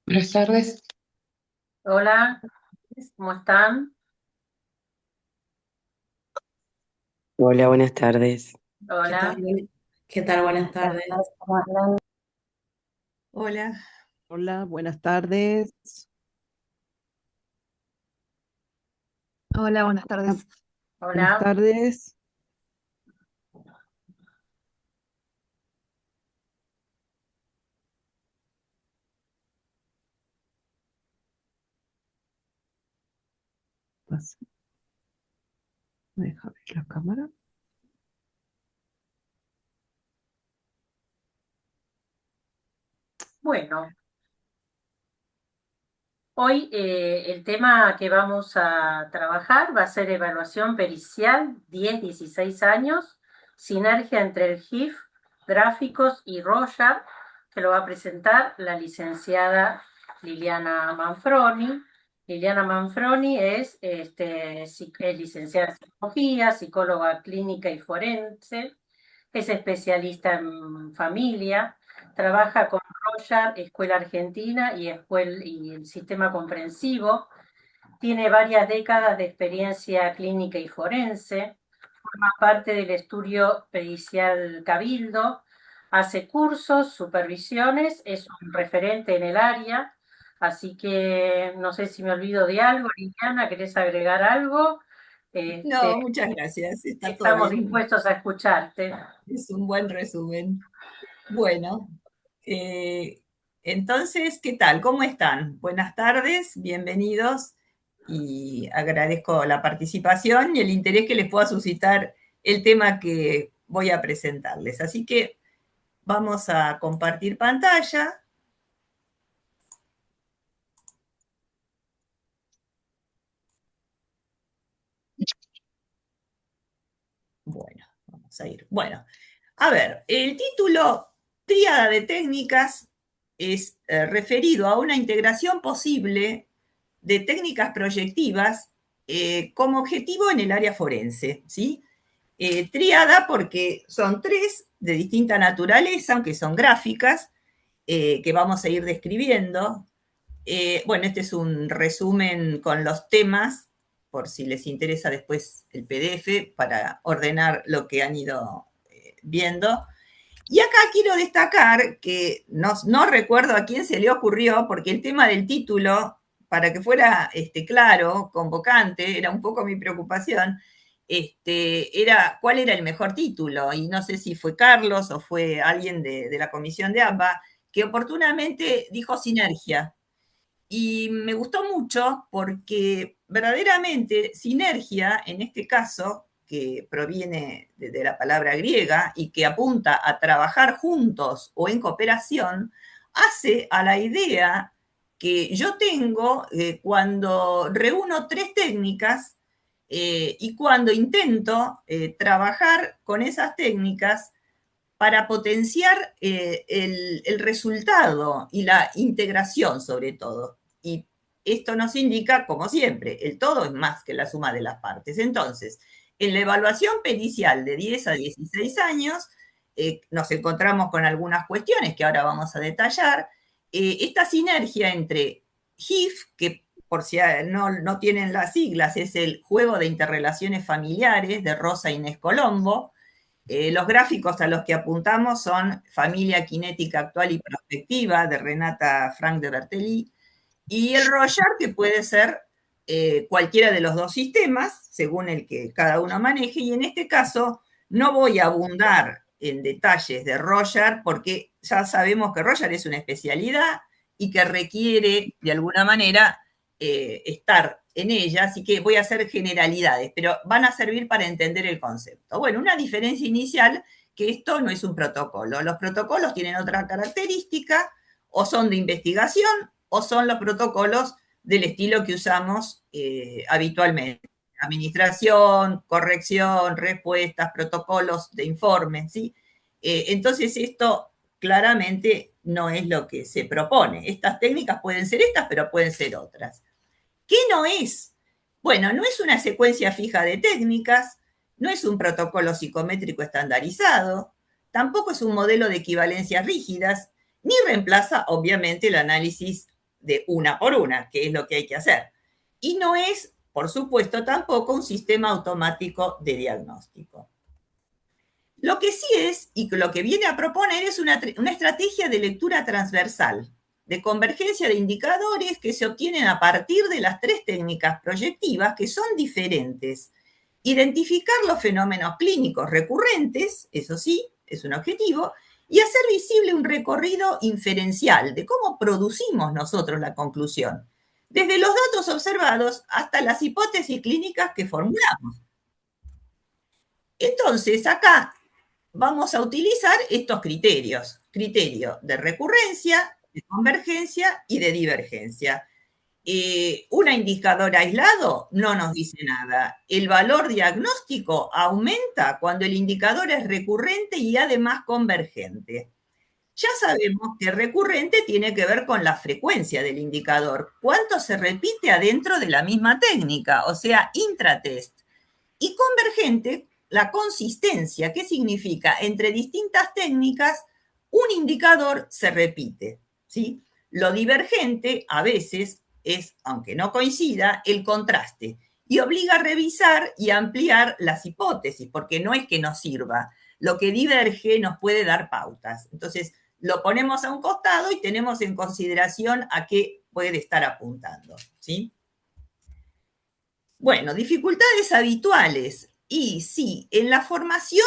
Buenas tardes. Hola, ¿cómo están? Hola, buenas tardes. ¿Qué tal? Hola. ¿Qué tal? Buenas Buenas tardes. tardes, ¿cómo andan? Hola. Hola, buenas tardes. Hola, buenas tardes. Buenas Hola. tardes. Deja ver la cámara. Bueno, hoy el tema que vamos a trabajar va a ser evaluación pericial 10-16 años, sinergia entre el GIF, gráficos y Roger, que lo va a presentar la licenciada Liliana Manfroni. Liliana Manfroni es licenciada en psicología, psicóloga clínica y forense. Es especialista en familia, trabaja con Royal, Escuela Argentina y el Sistema Comprensivo. Tiene varias décadas de experiencia clínica y forense. Forma parte del estudio pericial Cabildo. Hace cursos, supervisiones, es un referente en el área. Así que no sé si me olvido de algo. Liliana, ¿querés agregar algo? Este, No, muchas gracias. Está todo estamos bien. dispuestos a escucharte. Es un buen resumen. Bueno, eh, entonces, ¿qué tal? ¿Cómo están? Buenas tardes, bienvenidos y agradezco la participación y el interés que les pueda suscitar el tema que voy a presentarles. Así que vamos a compartir pantalla. Bueno, vamos a ir. Bueno, a ver, el título Tríada de técnicas es referido a una integración posible de técnicas proyectivas como objetivo en el área forense, ¿sí? Tríada porque son tres de distinta naturaleza, aunque son gráficas, que vamos a ir describiendo. Bueno, este es un resumen con los temas, por si les interesa después el PDF, para ordenar lo que han ido viendo. Y acá quiero destacar que no recuerdo a quién se le ocurrió, porque el tema del título, para que fuera claro, convocante, era un poco mi preocupación, era cuál era el mejor título. Y no sé si fue Carlos o fue alguien de la comisión de AMBA, que oportunamente dijo sinergia. Y me gustó mucho porque verdaderamente sinergia, en este caso, que proviene de la palabra griega y que apunta a trabajar juntos o en cooperación, hace a la idea que yo tengo cuando reúno tres técnicas y cuando intento trabajar con esas técnicas para potenciar el resultado y la integración sobre todo. Y esto nos indica, como siempre, el todo es más que la suma de las partes. Entonces, en la evaluación pericial de 10 a 16 años, nos encontramos con algunas cuestiones que ahora vamos a detallar. Esta sinergia entre GIF, que por si no tienen las siglas, es el juego de interrelaciones familiares de Rosa Inés Colombo. Los gráficos a los que apuntamos son Familia Cinética Actual y Prospectiva de Renata Frank de Bertelli y el Roger, que puede ser cualquiera de los dos sistemas, según el que cada uno maneje, y en este caso no voy a abundar en detalles de Roger porque ya sabemos que Roger es una especialidad y que requiere de alguna manera estar en ella, así que voy a hacer generalidades, pero van a servir para entender el concepto. Bueno, una diferencia inicial, que esto no es un protocolo. Los protocolos tienen otra característica, o son de investigación, o son los protocolos del estilo que usamos habitualmente. Administración, corrección, respuestas, protocolos de informe, ¿sí? Entonces esto claramente no es lo que se propone. Estas técnicas pueden ser estas, pero pueden ser otras. ¿Qué no es? Bueno, no es una secuencia fija de técnicas, no es un protocolo psicométrico estandarizado, tampoco es un modelo de equivalencias rígidas, ni reemplaza, obviamente, el análisis de una por una, que es lo que hay que hacer. Y no es, por supuesto, tampoco un sistema automático de diagnóstico. Lo que sí es, y lo que viene a proponer, es una estrategia de lectura transversal, de convergencia de indicadores que se obtienen a partir de las tres técnicas proyectivas que son diferentes. Identificar los fenómenos clínicos recurrentes, eso sí, es un objetivo, y hacer visible un recorrido inferencial de cómo producimos nosotros la conclusión, desde los datos observados hasta las hipótesis clínicas que formulamos. Entonces, acá vamos a utilizar estos criterios: criterio de recurrencia, de convergencia y de divergencia. Un indicador aislado no nos dice nada. El valor diagnóstico aumenta cuando el indicador es recurrente y además convergente. Ya sabemos que recurrente tiene que ver con la frecuencia del indicador, cuánto se repite adentro de la misma técnica, o sea, intratest. Y convergente, la consistencia, ¿qué significa? Entre distintas técnicas, un indicador se repite, ¿sí? Lo divergente a veces es, aunque no coincida, el contraste y obliga a revisar y ampliar las hipótesis, porque no es que nos sirva. Lo que diverge nos puede dar pautas. Entonces, lo ponemos a un costado y tenemos en consideración a qué puede estar apuntando, ¿sí? Bueno, dificultades habituales. Y sí, en la formación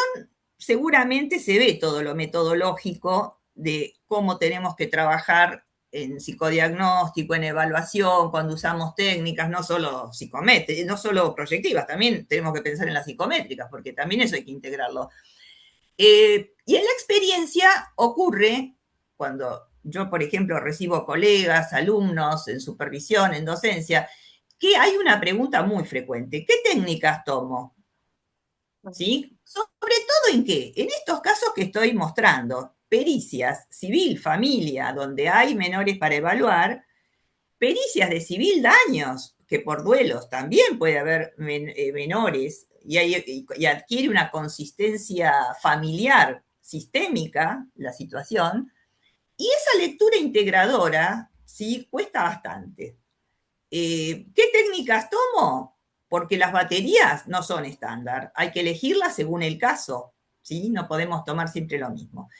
seguramente se ve todo lo metodológico de cómo tenemos que trabajar en psicodiagnóstico, en evaluación, cuando usamos técnicas, no solo psicométricas, no solo proyectivas, también tenemos que pensar en las psicométricas, porque también eso hay que integrarlo. Y en la experiencia ocurre cuando yo, por ejemplo, recibo colegas, alumnos en supervisión, en docencia, que hay una pregunta muy frecuente: ¿qué técnicas tomo? ¿Sí? ¿Sobre todo en qué? En estos casos que estoy mostrando, pericias, civil, familia, donde hay menores para evaluar, pericias de civil daños, que por duelos también puede haber menores, y adquiere una consistencia familiar, sistémica, la situación, y esa lectura integradora, ¿sí? Cuesta bastante. ¿Qué técnicas tomo? Porque las baterías no son estándar, hay que elegirlas según el caso, ¿sí? No podemos tomar siempre lo mismo.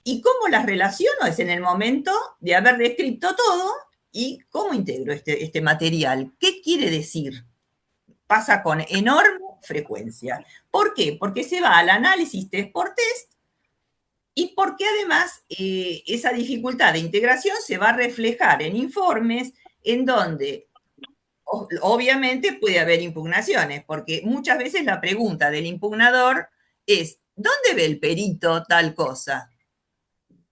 ¿Y cómo las relaciono? Es en el momento de haber descrito todo y cómo integro este material. ¿Qué quiere decir? Pasa con enorme frecuencia. ¿Por qué? Porque se va al análisis test por test y porque además esa dificultad de integración se va a reflejar en informes en donde obviamente puede haber impugnaciones, porque muchas veces la pregunta del impugnador es: ¿dónde ve el perito tal cosa?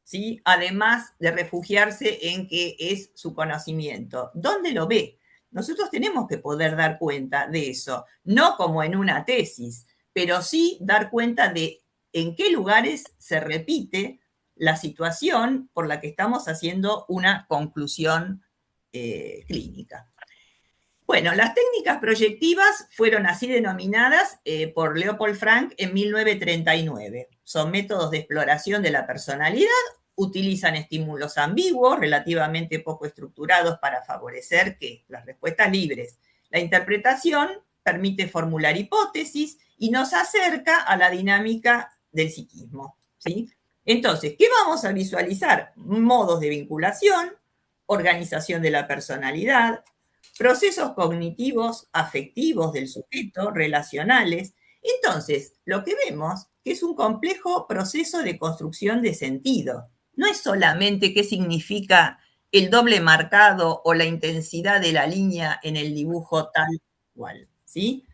¿Sí? Además de refugiarse en que es su conocimiento. ¿Dónde lo ve? Nosotros tenemos que poder dar cuenta de eso, no como en una tesis, pero sí dar cuenta de en qué lugares se repite la situación por la que estamos haciendo una conclusión clínica. Bueno, las técnicas proyectivas fueron así denominadas por Leopold Frank en 1939. Son métodos de exploración de la personalidad, utilizan estímulos ambiguos, relativamente poco estructurados para favorecer las respuestas libres. La interpretación permite formular hipótesis y nos acerca a la dinámica del psiquismo, ¿sí? Entonces, ¿qué vamos a visualizar? Modos de vinculación, organización de la personalidad, procesos cognitivos, afectivos del sujeto, relacionales. Entonces, lo que vemos que es un complejo proceso de construcción de sentido. No es solamente qué significa el doble marcado o la intensidad de la línea en el dibujo tal cual, ¿sí?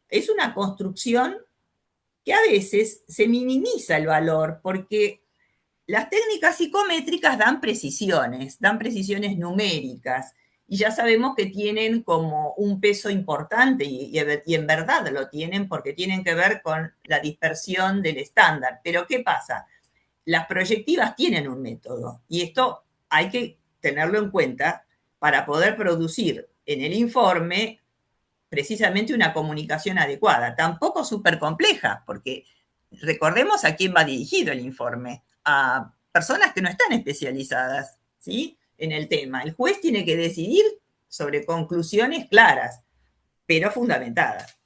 Es una construcción que a veces se minimiza el valor porque las técnicas psicométricas dan precisiones numéricas, y ya sabemos que tienen como un peso importante, y en verdad lo tienen porque tienen que ver con la dispersión del estándar. Pero ¿qué pasa? Las proyectivas tienen un método, y esto hay que tenerlo en cuenta para poder producir en el informe precisamente una comunicación adecuada, tampoco súper compleja, porque recordemos a quién va dirigido el informe: a personas que no están especializadas, ¿sí? en el tema. El juez tiene que decidir sobre conclusiones claras, pero fundamentadas.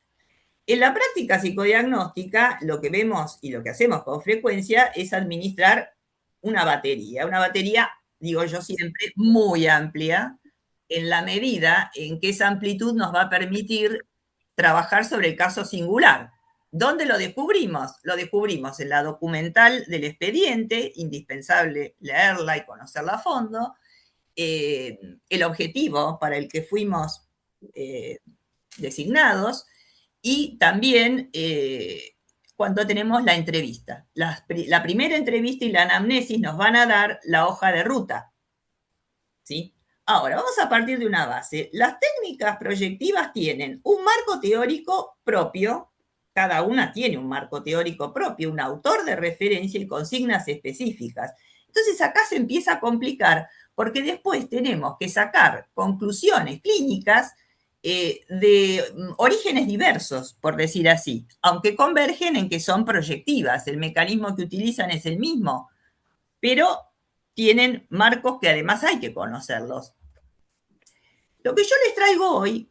En la práctica psicodiagnóstica, lo que vemos y lo que hacemos con frecuencia es administrar una batería, digo yo siempre, muy amplia, en la medida en que esa amplitud nos va a permitir trabajar sobre el caso singular. ¿Dónde lo descubrimos? Lo descubrimos en la documental del expediente, indispensable leerla y conocerla a fondo. El objetivo para el que fuimos designados, y también cuando tenemos la entrevista. La primera entrevista y la anamnesis nos van a dar la hoja de ruta, ¿sí? Ahora, vamos a partir de una base. Las técnicas proyectivas tienen un marco teórico propio, cada una tiene un marco teórico propio, un autor de referencia y consignas específicas. Entonces acá se empieza a complicar porque después tenemos que sacar conclusiones clínicas de orígenes diversos, por decir así, aunque convergen en que son proyectivas. El mecanismo que utilizan es el mismo, pero tienen marcos que además hay que conocerlos. Lo que yo les traigo hoy,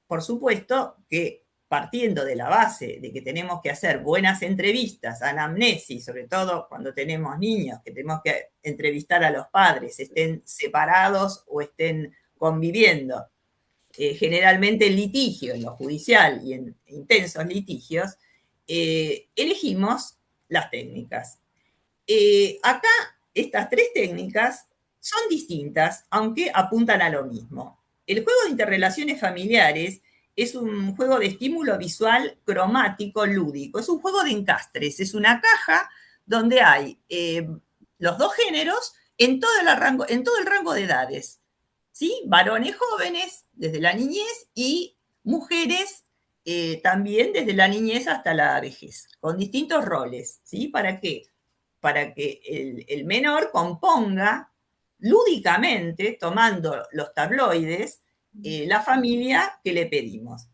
por supuesto, que partiendo de la base de que tenemos que hacer buenas entrevistas, anamnesis, sobre todo cuando tenemos niños, que tenemos que entrevistar a los padres, estén separados o estén conviviendo, generalmente en litigio, en lo judicial y en intensos litigios, elegimos las técnicas. Acá, estas tres técnicas son distintas, aunque apuntan a lo mismo. El juego de interrelaciones familiares es un juego de estímulo visual cromático lúdico. Es un juego de encastres. Es una caja donde hay los dos géneros en todo el rango de edades. ¿Sí? Varones jóvenes desde la niñez y mujeres también desde la niñez hasta la vejez, con distintos roles. ¿Sí? ¿Para qué? Para que el menor componga lúdicamente, tomando los tabloides, la familia que le pedimos.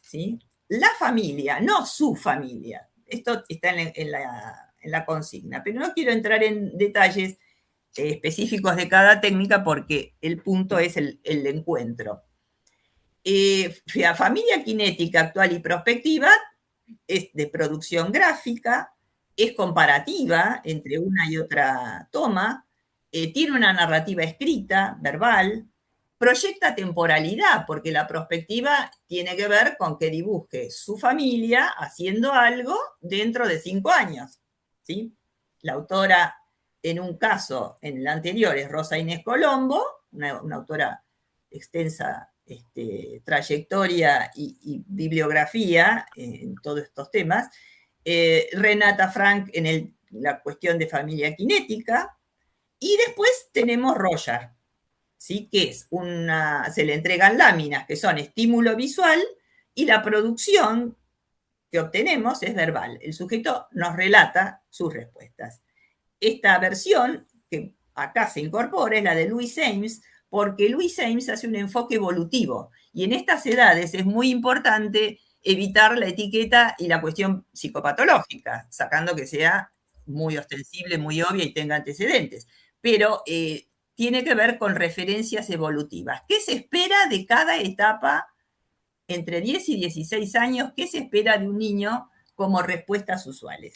¿Sí? La familia, no su familia. Esto está en la consigna, pero no quiero entrar en detalles específicos de cada técnica porque el punto es el encuentro. La familia cinética actual y prospectiva es de producción gráfica, es comparativa entre una y otra toma, tiene una narrativa escrita, verbal, proyecta temporalidad, porque la prospectiva tiene que ver con que dibuje su familia haciendo algo dentro de 5 años. ¿Sí? La autora, en un caso, en el anterior, es Rosa Inés Colombo, una autora de extensa trayectoria y bibliografía en todos estos temas. Renata Frank en la cuestión de familia cinética. Y después tenemos Roger, ¿sí? Que es se le entregan láminas que son estímulo visual y la producción que obtenemos es verbal. El sujeto nos relata sus respuestas. Esta versión que acá se incorpora es la de Louis Ames, porque Louis Ames hace un enfoque evolutivo y en estas edades es muy importante evitar la etiqueta y la cuestión psicopatológica, sacando que sea muy ostensible, muy obvia y tenga antecedentes. Pero tiene que ver con referencias evolutivas. ¿Qué se espera de cada etapa entre 10 y 16 años? ¿Qué se espera de un niño como respuestas usuales?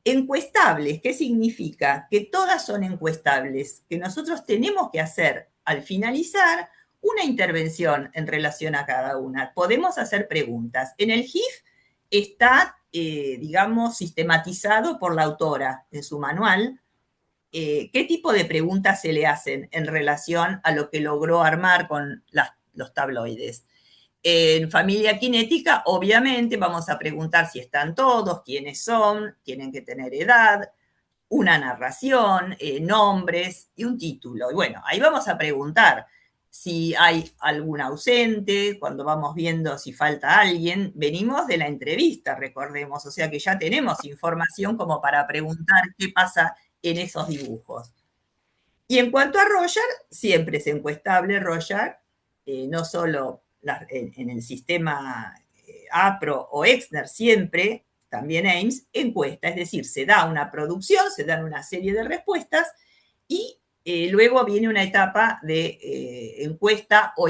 Encuestables, ¿qué significa? Que todas son encuestables, que nosotros tenemos que hacer al finalizar una intervención en relación a cada una. Podemos hacer preguntas. En el GIF está, digamos, sistematizado por la autora en su manual. ¿Qué tipo de preguntas se le hacen en relación a lo que logró armar con los tabloides? En familia cinética, obviamente, vamos a preguntar si están todos, quiénes son, tienen que tener edad, una narración, nombres y un título. Y bueno, ahí vamos a preguntar si hay algún ausente, cuando vamos viendo si falta alguien. Venimos de la entrevista, recordemos, o sea que ya tenemos información como para preguntar qué pasa en esos dibujos. Y en cuanto a Roger, siempre es encuestable Roger, no solo en el sistema APRO o Exner, siempre, también Ames, encuesta, es decir, se da una producción, se dan una serie de respuestas Y luego viene una etapa de encuesta o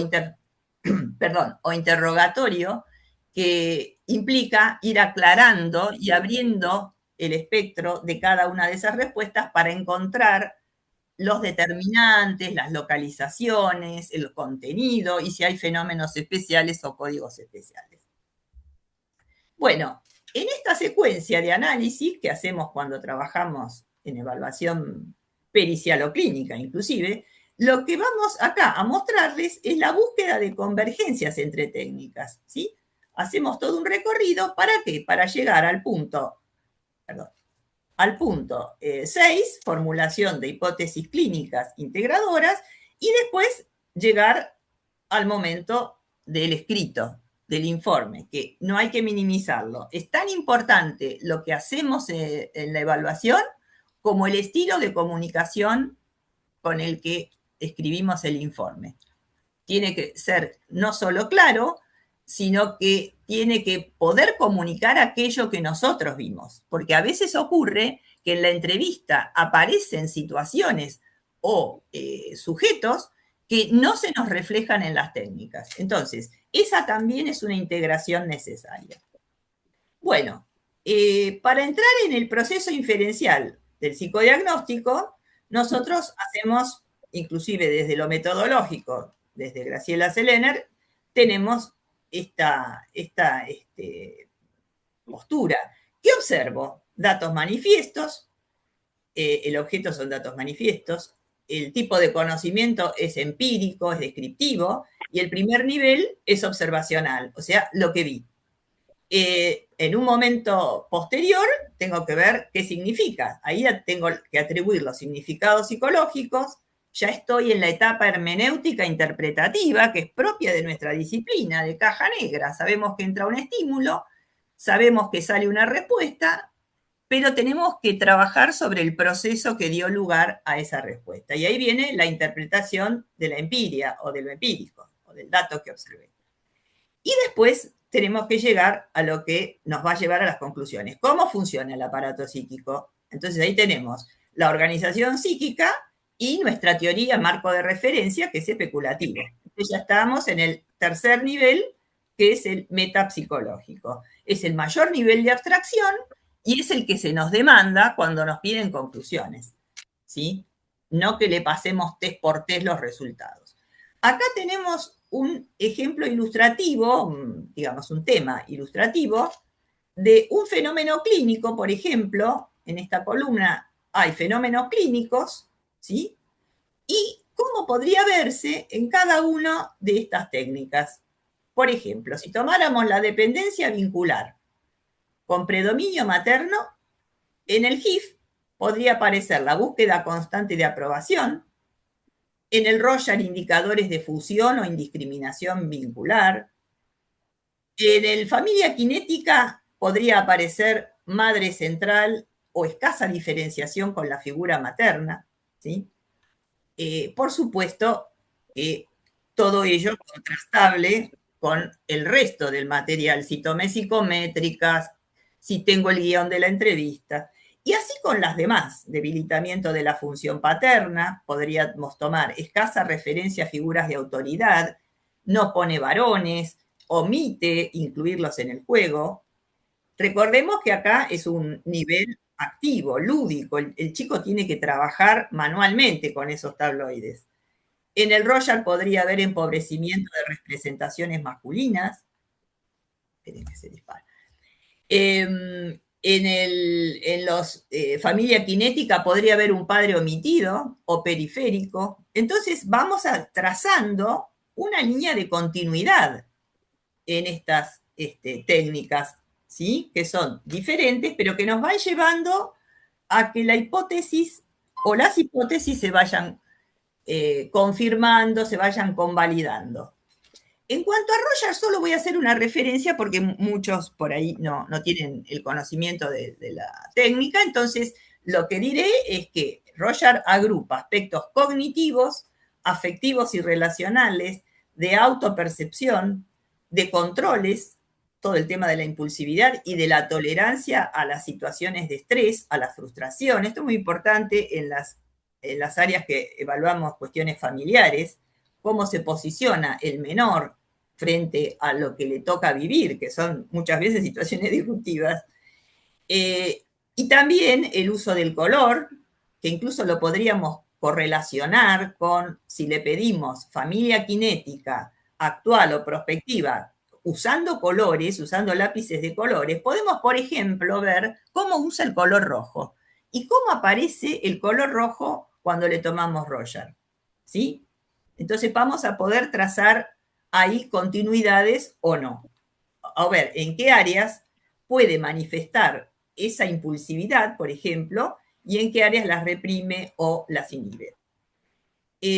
interrogatorio que implica ir aclarando y abriendo el espectro de cada una de esas respuestas para encontrar los determinantes, las localizaciones, el contenido y si hay fenómenos especiales o códigos especiales. Bueno, en esta secuencia de análisis que hacemos cuando trabajamos en evaluación pericial o clínica inclusive, lo que vamos acá a mostrarles es la búsqueda de convergencias entre técnicas, ¿sí? Hacemos todo un recorrido, ¿para qué? Para llegar al punto, al punto 6, formulación de hipótesis clínicas integradoras, y después llegar al momento del escrito, del informe, que no hay que minimizarlo. Es tan importante lo que hacemos en la evaluación como el estilo de comunicación con el que escribimos el informe. Tiene que ser no solo claro, sino que tiene que poder comunicar aquello que nosotros vimos, porque a veces ocurre que en la entrevista aparecen situaciones o sujetos que no se nos reflejan en las técnicas. Entonces, esa también es una integración necesaria. Bueno, para entrar en el proceso inferencial del psicodiagnóstico, nosotros hacemos, inclusive desde lo metodológico, desde Graciela Selener, tenemos esta postura. ¿Qué observo? Datos manifiestos, el objeto son datos manifiestos, el tipo de conocimiento es empírico, es descriptivo, y el primer nivel es observacional, o sea, lo que vi. En un momento posterior tengo que ver qué significa. Ahí tengo que atribuir los significados psicológicos. Ya estoy en la etapa hermenéutica interpretativa, que es propia de nuestra disciplina, de caja negra. Sabemos que entra un estímulo, sabemos que sale una respuesta, pero tenemos que trabajar sobre el proceso que dio lugar a esa respuesta. Y ahí viene la interpretación de la empiria o de lo empírico, o del dato que observé. Y después tenemos que llegar a lo que nos va a llevar a las conclusiones. ¿Cómo funciona el aparato psíquico? Entonces ahí tenemos la organización psíquica y nuestra teoría marco de referencia, que es especulativo. Entonces ya estamos en el tercer nivel, que es el metapsicológico. Es el mayor nivel de abstracción y es el que se nos demanda cuando nos piden conclusiones, ¿sí? No que le pasemos test por test los resultados. Acá tenemos un ejemplo ilustrativo, digamos un tema ilustrativo, de un fenómeno clínico, por ejemplo, en esta columna hay fenómenos clínicos, ¿sí? Y cómo podría verse en cada una de estas técnicas. Por ejemplo, si tomáramos la dependencia vincular con predominio materno, en el GIF podría aparecer la búsqueda constante de aprobación, en el Rorschach indicadores de fusión o indiscriminación vincular. En el familia kinética podría aparecer madre central o escasa diferenciación con la figura materna, ¿sí? Por supuesto, todo ello contrastable con el resto del material, si tomé psicométricas, si tengo el guión de la entrevista. Y así con las demás, debilitamiento de la función paterna, podríamos tomar escasa referencia a figuras de autoridad, no pone varones, omite incluirlos en el juego. Recordemos que acá es un nivel activo, lúdico, el chico tiene que trabajar manualmente con esos tabloides. En el Rorschach podría haber empobrecimiento de representaciones masculinas. Esperen que se dispara. En los familia kinética podría haber un padre omitido o periférico. Entonces vamos trazando una línea de continuidad en estas técnicas, ¿sí? Que son diferentes, pero que nos van llevando a que la hipótesis o las hipótesis se vayan confirmando, se vayan convalidando. En cuanto a Rorschach, solo voy a hacer una referencia porque muchos por ahí no tienen el conocimiento de la técnica, entonces lo que diré es que Rorschach agrupa aspectos cognitivos, afectivos y relacionales, de autopercepción, de controles, todo el tema de la impulsividad y de la tolerancia a las situaciones de estrés, a la frustración. Esto es muy importante en en las áreas que evaluamos cuestiones familiares, cómo se posiciona el menor frente a lo que le toca vivir, que son muchas veces situaciones disruptivas. Y también el uso del color, que incluso lo podríamos correlacionar con si le pedimos familia kinética actual o prospectiva usando colores, usando lápices de colores, podemos, por ejemplo, ver cómo usa el color rojo y cómo aparece el color rojo cuando le tomamos Roger, ¿sí? Entonces vamos a poder trazar ahí continuidades o no. A ver, en qué áreas puede manifestar esa impulsividad, por ejemplo, y en qué áreas las reprime o las inhibe.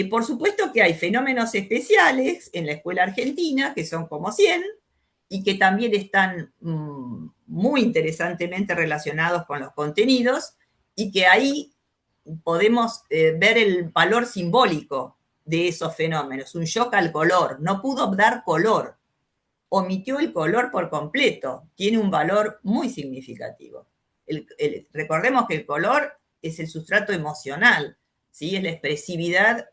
Por supuesto que hay fenómenos especiales en la escuela argentina, que son como 100, y que también están muy interesantemente relacionados con los contenidos, y que ahí podemos ver el valor simbólico de esos fenómenos. Un shock al color, no pudo dar color, omitió el color por completo, tiene un valor muy significativo. Recordemos que el color es el sustrato emocional, ¿sí? Es la expresividad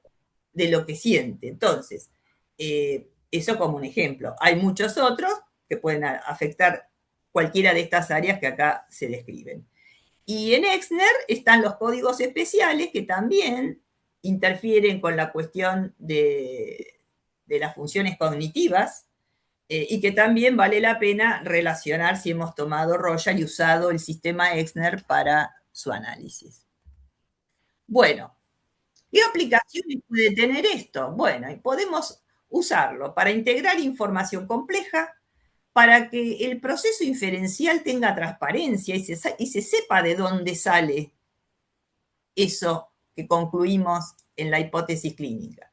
de lo que siente. Entonces, eso como un ejemplo. Hay muchos otros que pueden afectar cualquiera de estas áreas que acá se describen. Y en Exner están los códigos especiales que también interfieren con la cuestión de las funciones cognitivas, y que también vale la pena relacionar si hemos tomado Roger y usado el sistema Exner para su análisis. Bueno, ¿qué aplicaciones puede tener esto? Bueno, y podemos usarlo para integrar información compleja, para que el proceso inferencial tenga transparencia y se sepa de dónde sale eso que concluimos en la hipótesis clínica.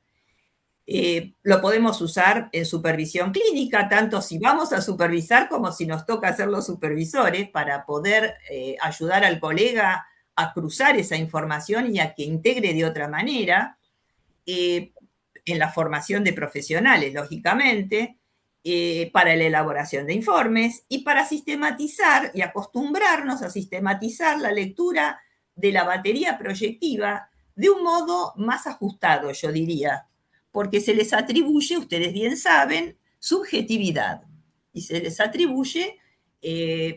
Lo podemos usar en supervisión clínica, tanto si vamos a supervisar como si nos toca ser los supervisores, para poder ayudar al colega a cruzar esa información y a que integre de otra manera, en la formación de profesionales, lógicamente, para la elaboración de informes y para sistematizar y acostumbrarnos a sistematizar la lectura de la batería proyectiva de un modo más ajustado, yo diría, porque se les atribuye, ustedes bien saben, subjetividad y se les atribuye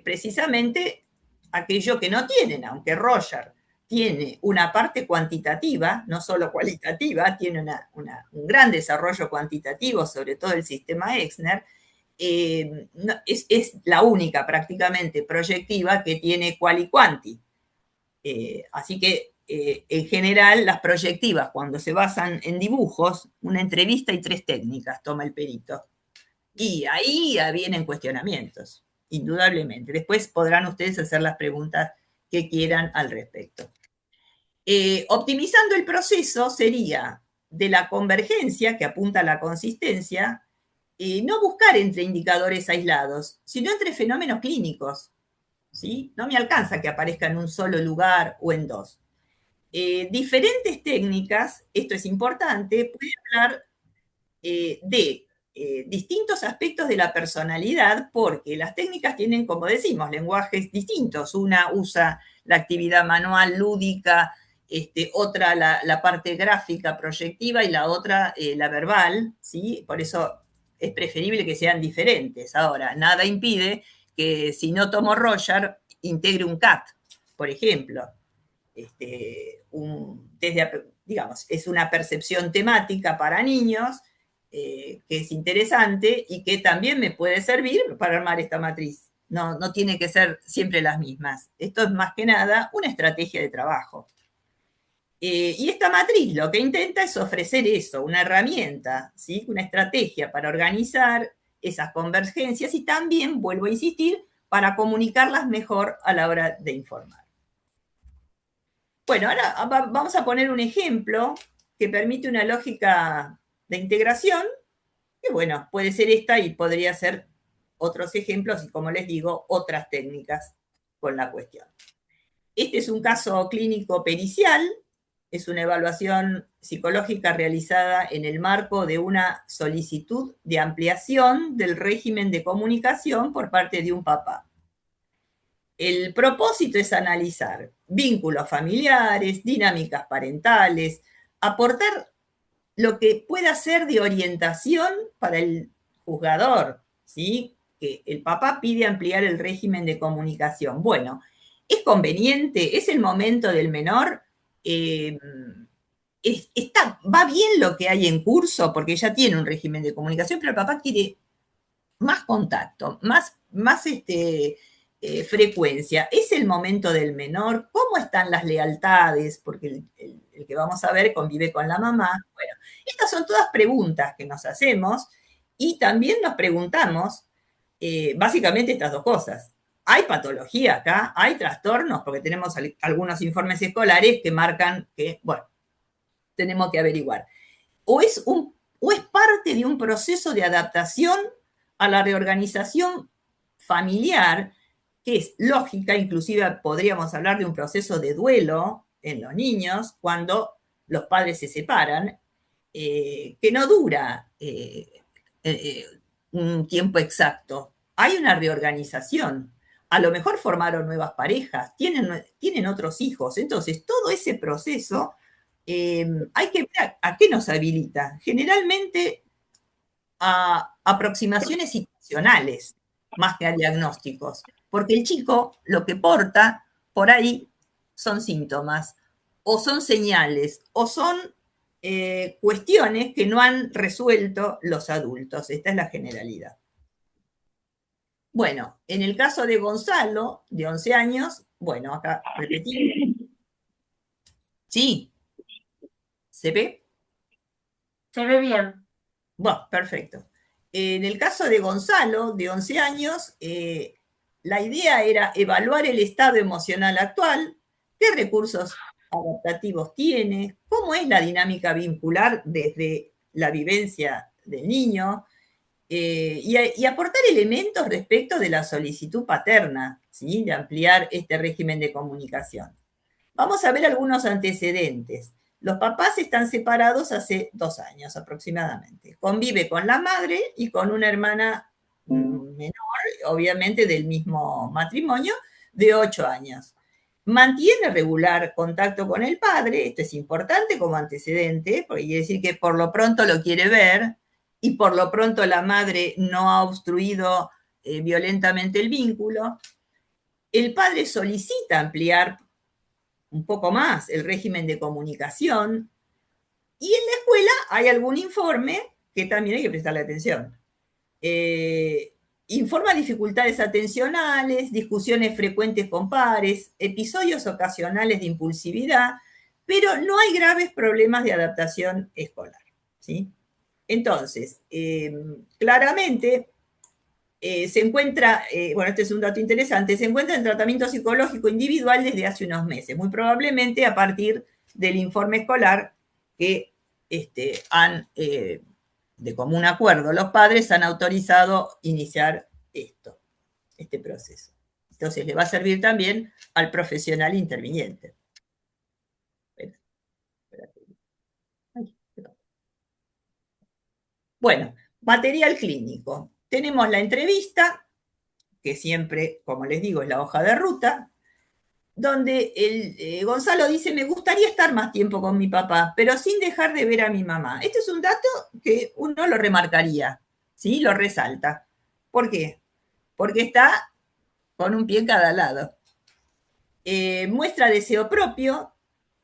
precisamente aquello que no tienen, aunque Roger tiene una parte cuantitativa, no solo cualitativa, tiene un gran desarrollo cuantitativo, sobre todo el sistema Exner, es la única prácticamente proyectiva que tiene qual y quanti. Así que en general las proyectivas, cuando se basan en dibujos, una entrevista y 3 técnicas toma el perito. Y ahí vienen cuestionamientos, indudablemente. Después podrán ustedes hacer las preguntas que quieran al respecto. Optimizando el proceso sería de la convergencia, que apunta a la consistencia, no buscar entre indicadores aislados, sino entre fenómenos clínicos, ¿sí? No me alcanza que aparezca en un solo lugar o en dos. Diferentes técnicas, esto es importante, puede hablar de distintos aspectos de la personalidad, porque las técnicas tienen, como decimos, lenguajes distintos. Una usa la actividad manual, lúdica, otra la parte gráfica, proyectiva, y la otra la verbal, ¿sí? Por eso es preferible que sean diferentes. Ahora, nada impide que si no tomo Roger, integre un CAT, por ejemplo. Digamos, es una percepción temática para niños, que es interesante y que también me puede servir para armar esta matriz. No tiene que ser siempre las mismas. Esto es más que nada una estrategia de trabajo. Y esta matriz lo que intenta es ofrecer eso, una herramienta, ¿sí? Una estrategia para organizar esas convergencias y también, vuelvo a insistir, para comunicarlas mejor a la hora de informar. Bueno, ahora vamos a poner un ejemplo que permite una lógica de integración, que bueno, puede ser esta y podría ser otros ejemplos y, como les digo, otras técnicas con la cuestión. Este es un caso clínico pericial, es una evaluación psicológica realizada en el marco de una solicitud de ampliación del régimen de comunicación por parte de un papá. El propósito es analizar vínculos familiares, dinámicas parentales, aportar lo que pueda ser de orientación para el juzgador, ¿sí? Que el papá pide ampliar el régimen de comunicación. Bueno, ¿es conveniente? ¿Es el momento del menor? ¿Va bien lo que hay en curso? Porque ya tiene un régimen de comunicación, pero el papá quiere más contacto, más frecuencia. ¿Es el momento del menor? ¿Cómo están las lealtades? Porque el que vamos a ver convive con la mamá. Bueno, estas son todas preguntas que nos hacemos y también nos preguntamos básicamente estas dos cosas. ¿Hay patología acá? ¿Hay trastornos? Porque tenemos algunos informes escolares que marcan que, bueno, tenemos que averiguar. O es parte de un proceso de adaptación a la reorganización familiar, que es lógica, inclusive podríamos hablar de un proceso de duelo en los niños cuando los padres se separan, que no dura un tiempo exacto. Hay una reorganización. A lo mejor formaron nuevas parejas, tienen otros hijos. Entonces, todo ese proceso hay que ver a qué nos habilita. Generalmente a aproximaciones situacionales más que a diagnósticos, porque el chico lo que porta por ahí son síntomas, o son señales, o son cuestiones que no han resuelto los adultos. Esta es la generalidad. Bueno, en el caso de Gonzalo, de 11 años, bueno, acá repetimos. Sí, ¿se ve? Se ve bien. Bueno, perfecto. En el caso de Gonzalo, de 11 años, la idea era evaluar el estado emocional actual, qué recursos adaptativos tiene, cómo es la dinámica vincular desde la vivencia del niño, y aportar elementos respecto de la solicitud paterna, ¿sí? De ampliar este régimen de comunicación. Vamos a ver algunos antecedentes. Los papás están separados hace 2 años aproximadamente. Convive con la madre y con una hermana menor, obviamente del mismo matrimonio, de 8 años. Mantiene regular contacto con el padre, esto es importante como antecedente, porque quiere decir que por lo pronto lo quiere ver y por lo pronto la madre no ha obstruido violentamente el vínculo. El padre solicita ampliar un poco más el régimen de comunicación, y en la escuela hay algún informe que también hay que prestarle atención. Informa dificultades atencionales, discusiones frecuentes con pares, episodios ocasionales de impulsividad, pero no hay graves problemas de adaptación escolar, ¿sí? Entonces, claramente se encuentra, bueno, este es un dato interesante, se encuentra en tratamiento psicológico individual desde hace unos meses, muy probablemente a partir del informe escolar que han, de común acuerdo, los padres han autorizado iniciar este proceso. Entonces le va a servir también al profesional interviniente. Bueno, material clínico. Tenemos la entrevista, que siempre, como les digo, es la hoja de ruta, donde Gonzalo dice, me gustaría estar más tiempo con mi papá, pero sin dejar de ver a mi mamá. Este es un dato que uno lo remarcaría, ¿sí? Lo resalta. ¿Por qué? Porque está con un pie en cada lado. Muestra deseo propio,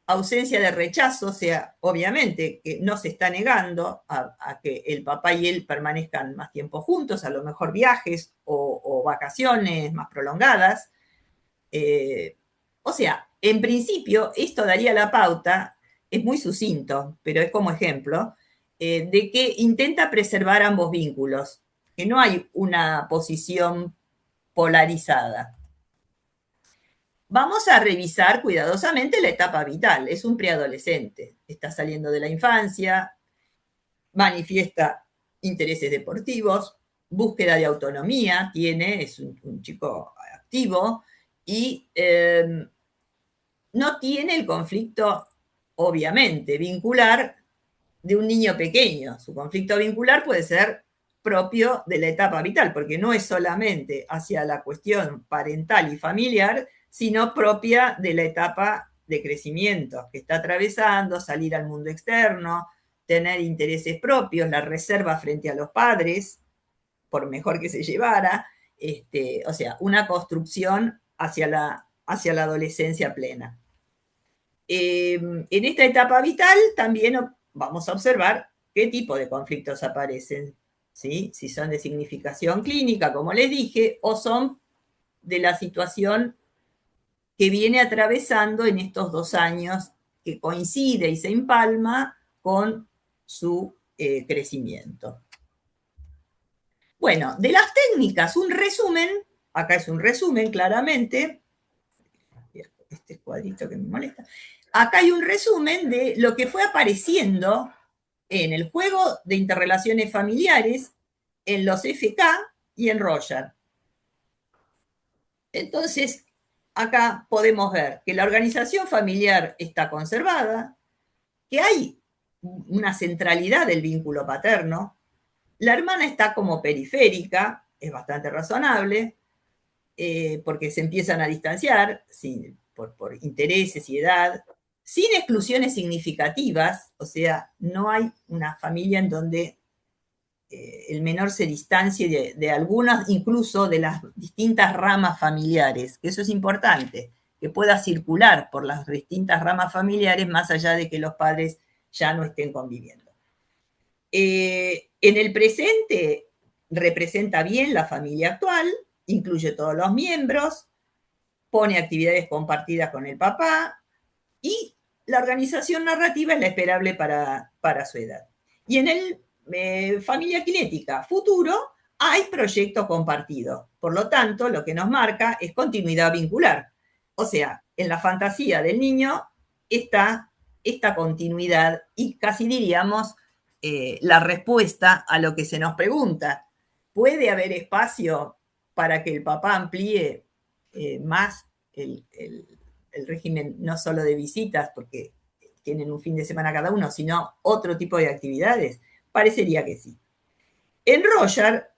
ausencia de rechazo, o sea, obviamente que no se está negando a que el papá y él permanezcan más tiempo juntos, a lo mejor viajes o vacaciones más prolongadas. O sea, en principio, esto daría la pauta, es muy sucinto, pero es como ejemplo, de que intenta preservar ambos vínculos, que no hay una posición polarizada. Vamos a revisar cuidadosamente la etapa vital. Es un preadolescente, está saliendo de la infancia, manifiesta intereses deportivos, búsqueda de autonomía, es un chico activo y no tiene el conflicto, obviamente, vincular de un niño pequeño. Su conflicto vincular puede ser propio de la etapa vital, porque no es solamente hacia la cuestión parental y familiar, sino propia de la etapa de crecimiento que está atravesando, salir al mundo externo, tener intereses propios, la reserva frente a los padres, por mejor que se llevara, o sea, una construcción hacia la adolescencia plena. En esta etapa vital también vamos a observar qué tipo de conflictos aparecen, ¿sí? Si son de significación clínica, como les dije, o son de la situación que viene atravesando en estos 2 años, que coincide y se empalma con su crecimiento. Bueno, de las técnicas, un resumen, acá es un resumen claramente, este cuadrito que me molesta, acá hay un resumen de lo que fue apareciendo en el juego de interrelaciones familiares, en los FK y en Roger. Entonces, acá podemos ver que la organización familiar está conservada, que hay una centralidad del vínculo paterno, la hermana está como periférica, es bastante razonable, porque se empiezan a distanciar por intereses y edad, sin exclusiones significativas, o sea, no hay una familia en donde el menor se distancie de algunas, incluso de las distintas ramas familiares, que eso es importante, que pueda circular por las distintas ramas familiares más allá de que los padres ya no estén conviviendo. En el presente representa bien la familia actual, incluye todos los miembros, pone actividades compartidas con el papá y la organización narrativa es la esperable para su edad. Y en el familia kinética futuro hay proyecto compartido. Por lo tanto, lo que nos marca es continuidad vincular. O sea, en la fantasía del niño está esta continuidad y casi diríamos la respuesta a lo que se nos pregunta. ¿Puede haber espacio para que el papá amplíe más el régimen no solo de visitas, porque tienen un fin de semana cada uno, sino otro tipo de actividades? Parecería que sí. En Roger,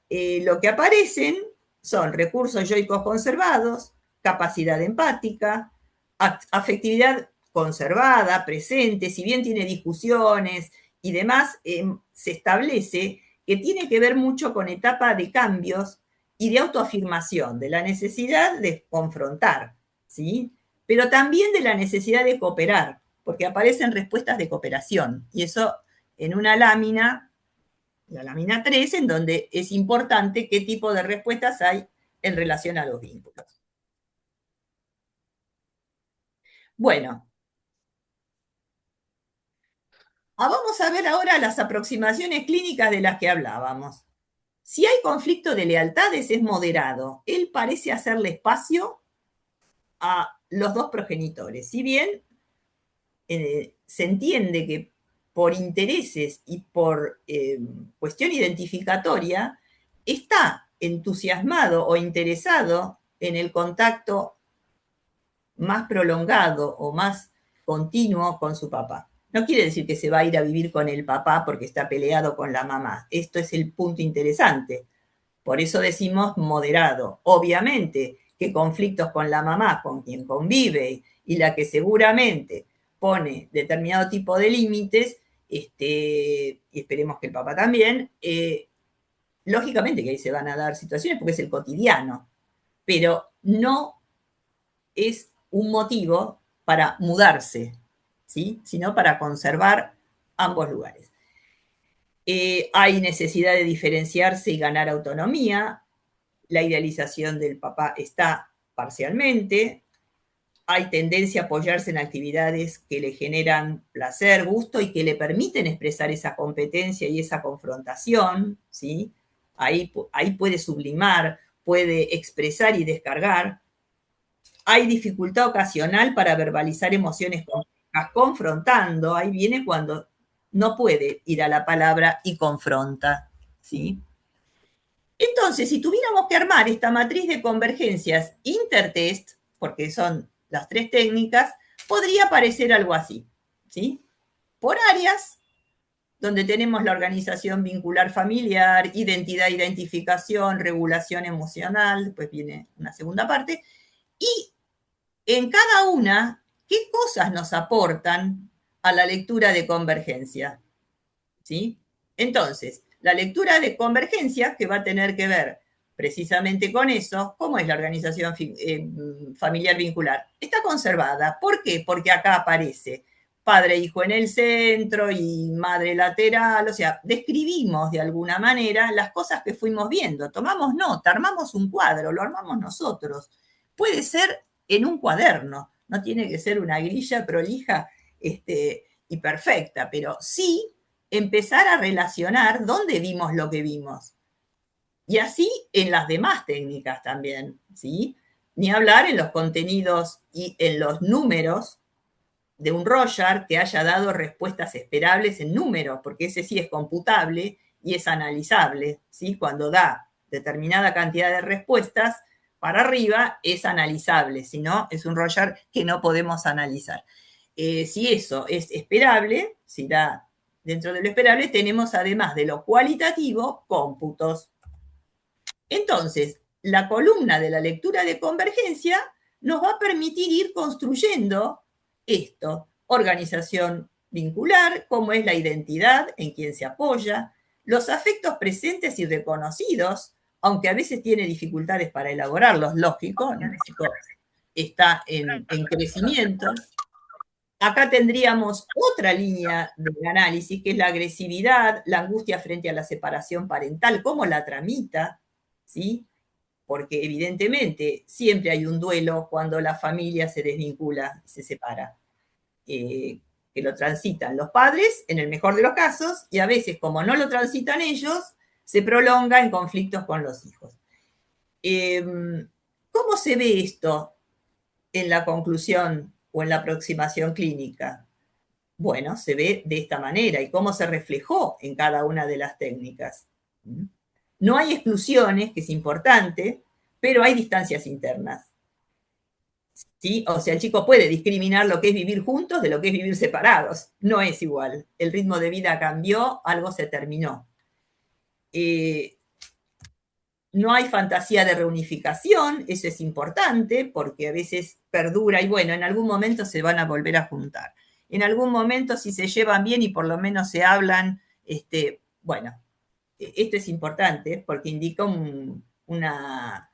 lo que aparecen son recursos yoicos conservados, capacidad empática, afectividad conservada, presente, si bien tiene discusiones y demás, se establece que tiene que ver mucho con etapa de cambios y de autoafirmación, de la necesidad de confrontar, ¿sí? Pero también de la necesidad de cooperar, porque aparecen respuestas de cooperación, y eso en una lámina, la lámina 3, en donde es importante qué tipo de respuestas hay en relación a los vínculos. Bueno, vamos a ver ahora las aproximaciones clínicas de las que hablábamos. Si hay conflicto de lealtades, es moderado. Él parece hacerle espacio a los dos progenitores. Si bien se entiende que por intereses y por cuestión identificatoria, está entusiasmado o interesado en el contacto más prolongado o más continuo con su papá. No quiere decir que se va a ir a vivir con el papá porque está peleado con la mamá. Esto es el punto interesante. Por eso decimos moderado. Obviamente que conflictos con la mamá, con quien convive y la que seguramente pone determinado tipo de límites, y esperemos que el papá también, lógicamente que ahí se van a dar situaciones porque es el cotidiano, pero no es un motivo para mudarse, ¿sí? Sino para conservar ambos lugares. Hay necesidad de diferenciarse y ganar autonomía. La idealización del papá está parcialmente. Hay tendencia a apoyarse en actividades que le generan placer, gusto y que le permiten expresar esa competencia y esa confrontación, ¿sí? Ahí puede sublimar, puede expresar y descargar. Hay dificultad ocasional para verbalizar emociones complejas, confrontando. Ahí viene cuando no puede ir a la palabra y confronta, ¿sí? Entonces, si tuviéramos que armar esta matriz de convergencias intertest, porque son las 3 técnicas, podría parecer algo así, ¿sí? Por áreas, donde tenemos la organización vincular familiar, identidad, identificación, regulación emocional, después viene una segunda parte, y en cada una, ¿qué cosas nos aportan a la lectura de convergencia? ¿Sí? Entonces, la lectura de convergencia, que va a tener que ver precisamente con eso, ¿cómo es la organización familiar vincular? Está conservada. ¿Por qué? Porque acá aparece padre e hijo en el centro y madre lateral, o sea, describimos de alguna manera las cosas que fuimos viendo, tomamos nota, armamos un cuadro, lo armamos nosotros. Puede ser en un cuaderno, no tiene que ser una grilla prolija y perfecta, pero sí empezar a relacionar dónde vimos lo que vimos. Y así en las demás técnicas también, ¿sí? Ni hablar en los contenidos y en los números de un Rorschach que haya dado respuestas esperables en números, porque ese sí es computable y es analizable, ¿sí? Cuando da determinada cantidad de respuestas para arriba es analizable, si no es un Rorschach que no podemos analizar. Si eso es esperable, si da dentro de lo esperable, tenemos además de lo cualitativo cómputos. Entonces, la columna de la lectura de convergencia nos va a permitir ir construyendo esto, organización vincular, cómo es la identidad, en quién se apoya, los afectos presentes y reconocidos, aunque a veces tiene dificultades para elaborarlos, lógico, el chico está en crecimiento. Acá tendríamos otra línea de análisis, que es la agresividad, la angustia frente a la separación parental, cómo la tramita, ¿sí? Porque evidentemente siempre hay un duelo cuando la familia se desvincula, se separa, que lo transitan los padres, en el mejor de los casos, y a veces, como no lo transitan ellos, se prolonga en conflictos con los hijos. ¿Cómo se ve esto en la conclusión o en la aproximación clínica? Bueno, se ve de esta manera y cómo se reflejó en cada una de las técnicas. No hay exclusiones, que es importante, pero hay distancias internas. ¿Sí? O sea, el chico puede discriminar lo que es vivir juntos de lo que es vivir separados. No es igual. El ritmo de vida cambió, algo se terminó. No hay fantasía de reunificación, eso es importante porque a veces perdura y bueno, en algún momento se van a volver a juntar. En algún momento, si se llevan bien y por lo menos se hablan, bueno, esto es importante porque indica una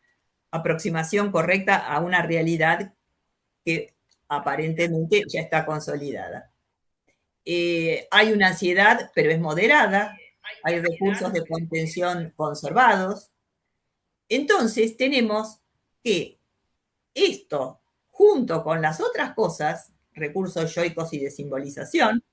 aproximación correcta a una realidad que aparentemente ya está consolidada. Hay una ansiedad, pero es moderada, hay recursos de contención conservados. Entonces tenemos que esto, junto con las otras cosas, recursos yoicos y de simbolización,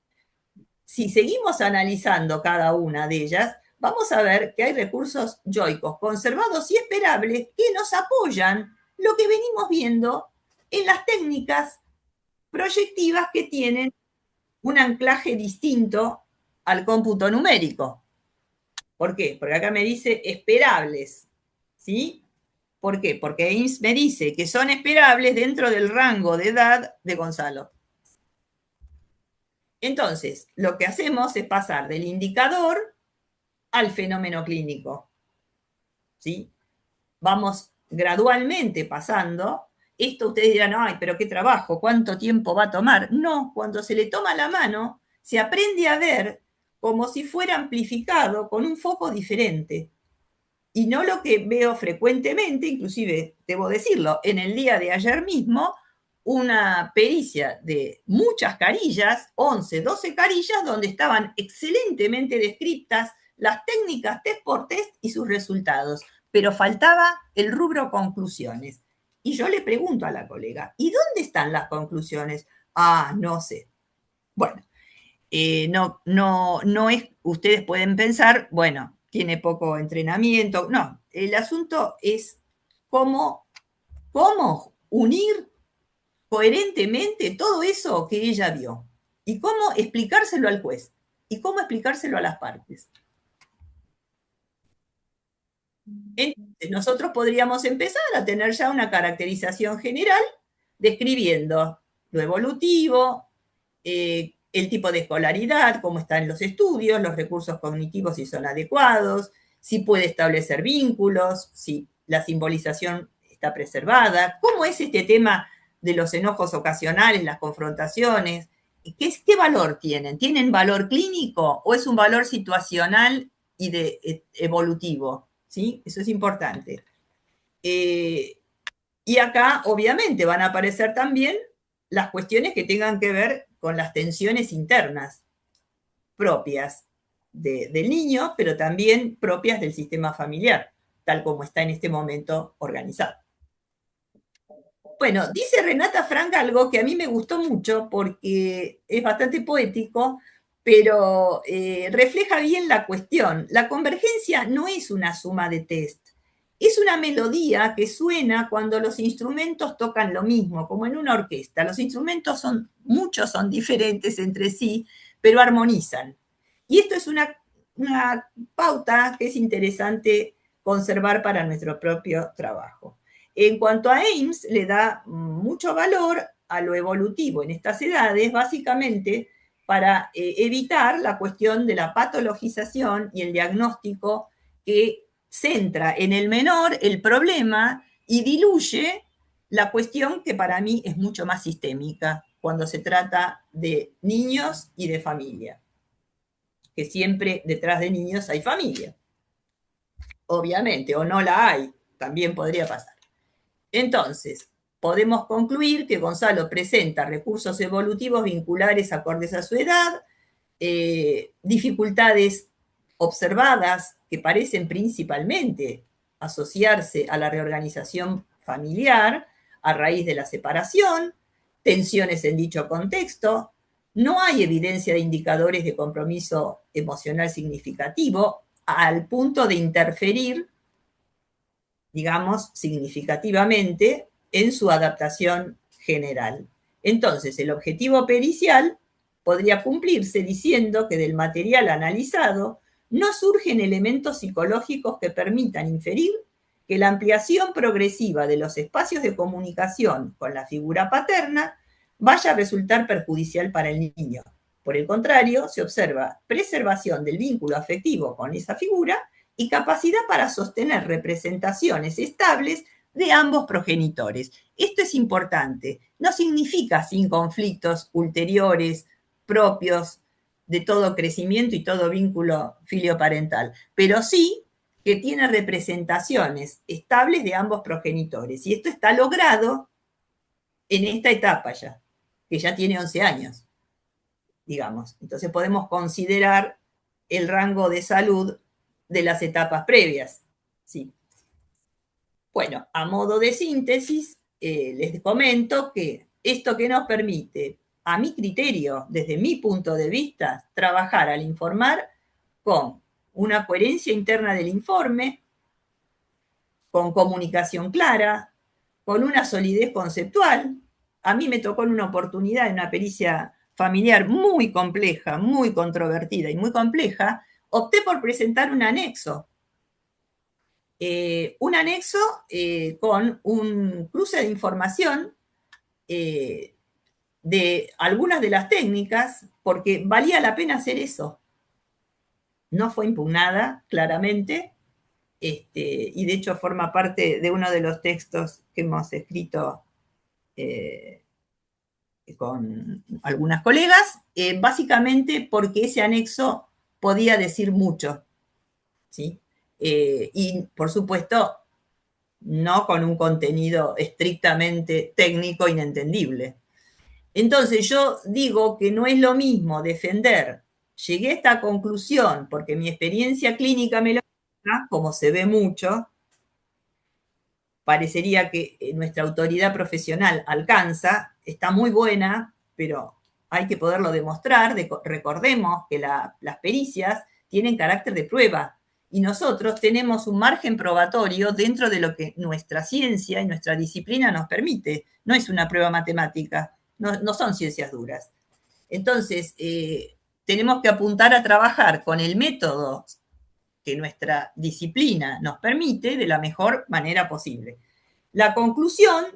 si seguimos analizando cada una de ellas, vamos a ver que hay recursos yoicos conservados y esperables que nos apoyan lo que venimos viendo en las técnicas proyectivas que tienen un anclaje distinto al cómputo numérico. ¿Por qué? Porque acá me dice esperables, ¿sí? ¿Por qué? Porque Ames me dice que son esperables dentro del rango de edad de Gonzalo. Entonces, lo que hacemos es pasar del indicador al fenómeno clínico. ¿Sí? Vamos gradualmente pasando. Esto ustedes dirán, ay, pero qué trabajo, ¿cuánto tiempo va a tomar? No, cuando se le toma la mano, se aprende a ver como si fuera amplificado con un foco diferente. Y no lo que veo frecuentemente, inclusive debo decirlo, en el día de ayer mismo, una pericia de muchas carillas, 11, 12 carillas, donde estaban excelentemente descritas las técnicas test por test y sus resultados, pero faltaba el rubro conclusiones. Y yo le pregunto a la colega, ¿y dónde están las conclusiones? Ah, no sé. Bueno, no es, ustedes pueden pensar, bueno, tiene poco entrenamiento. No, el asunto es cómo unir coherentemente todo eso que ella vio y cómo explicárselo al juez y cómo explicárselo a las partes. Entonces, nosotros podríamos empezar a tener ya una caracterización general describiendo lo evolutivo, el tipo de escolaridad, cómo están los estudios, los recursos cognitivos si son adecuados, si puede establecer vínculos, si la simbolización está preservada, cómo es este tema de los enojos ocasionales, las confrontaciones, ¿qué valor tienen? ¿Tienen valor clínico o es un valor situacional y evolutivo? ¿Sí? Eso es importante. Y acá, obviamente, van a aparecer también las cuestiones que tengan que ver con las tensiones internas propias del niño, pero también propias del sistema familiar, tal como está en este momento organizado. Bueno, dice Renata Frank algo que a mí me gustó mucho porque es bastante poético, pero refleja bien la cuestión. La convergencia no es una suma de test, es una melodía que suena cuando los instrumentos tocan lo mismo, como en una orquesta. Los instrumentos muchos son diferentes entre sí, pero armonizan. Y esto es una pauta que es interesante conservar para nuestro propio trabajo. En cuanto a Ames, le da mucho valor a lo evolutivo en estas edades, básicamente para evitar la cuestión de la patologización y el diagnóstico que centra en el menor el problema y diluye la cuestión que para mí es mucho más sistémica cuando se trata de niños y de familia. Que siempre detrás de niños hay familia. Obviamente, o no la hay, también podría pasar. Entonces, podemos concluir que Gonzalo presenta recursos evolutivos vinculares acordes a su edad, dificultades observadas que parecen principalmente asociarse a la reorganización familiar a raíz de la separación, tensiones en dicho contexto, no hay evidencia de indicadores de compromiso emocional significativo al punto de interferir, digamos, significativamente en su adaptación general. Entonces, el objetivo pericial podría cumplirse diciendo que del material analizado no surgen elementos psicológicos que permitan inferir que la ampliación progresiva de los espacios de comunicación con la figura paterna vaya a resultar perjudicial para el niño. Por el contrario, se observa preservación del vínculo afectivo con esa figura y capacidad para sostener representaciones estables de ambos progenitores. Esto es importante. No significa sin conflictos ulteriores propios de todo crecimiento y todo vínculo filioparental, pero sí que tiene representaciones estables de ambos progenitores. Y esto está logrado en esta etapa ya, que ya tiene 11 años, digamos. Entonces podemos considerar el rango de salud de las etapas previas. ¿Sí? Bueno, a modo de síntesis, les comento que esto que nos permite, a mi criterio, desde mi punto de vista, trabajar al informar con una coherencia interna del informe, con comunicación clara, con una solidez conceptual. A mí me tocó en una oportunidad, en una pericia familiar muy compleja, muy controvertida y muy compleja, opté por presentar un anexo. Con un cruce de información de algunas de las técnicas, porque valía la pena hacer eso. No fue impugnada, claramente, y de hecho forma parte de uno de los textos que hemos escrito con algunas colegas, básicamente porque ese anexo podía decir mucho, ¿sí? Y por supuesto, no con un contenido estrictamente técnico inentendible. Entonces yo digo que no es lo mismo defender, llegué a esta conclusión porque mi experiencia clínica me lo da, como se ve mucho, parecería que nuestra autoridad profesional alcanza, está muy buena, pero hay que poderlo demostrar. Recordemos que las pericias tienen carácter de prueba y nosotros tenemos un margen probatorio dentro de lo que nuestra ciencia y nuestra disciplina nos permite. No es una prueba matemática, no son ciencias duras. Entonces, tenemos que apuntar a trabajar con el método que nuestra disciplina nos permite de la mejor manera posible. La conclusión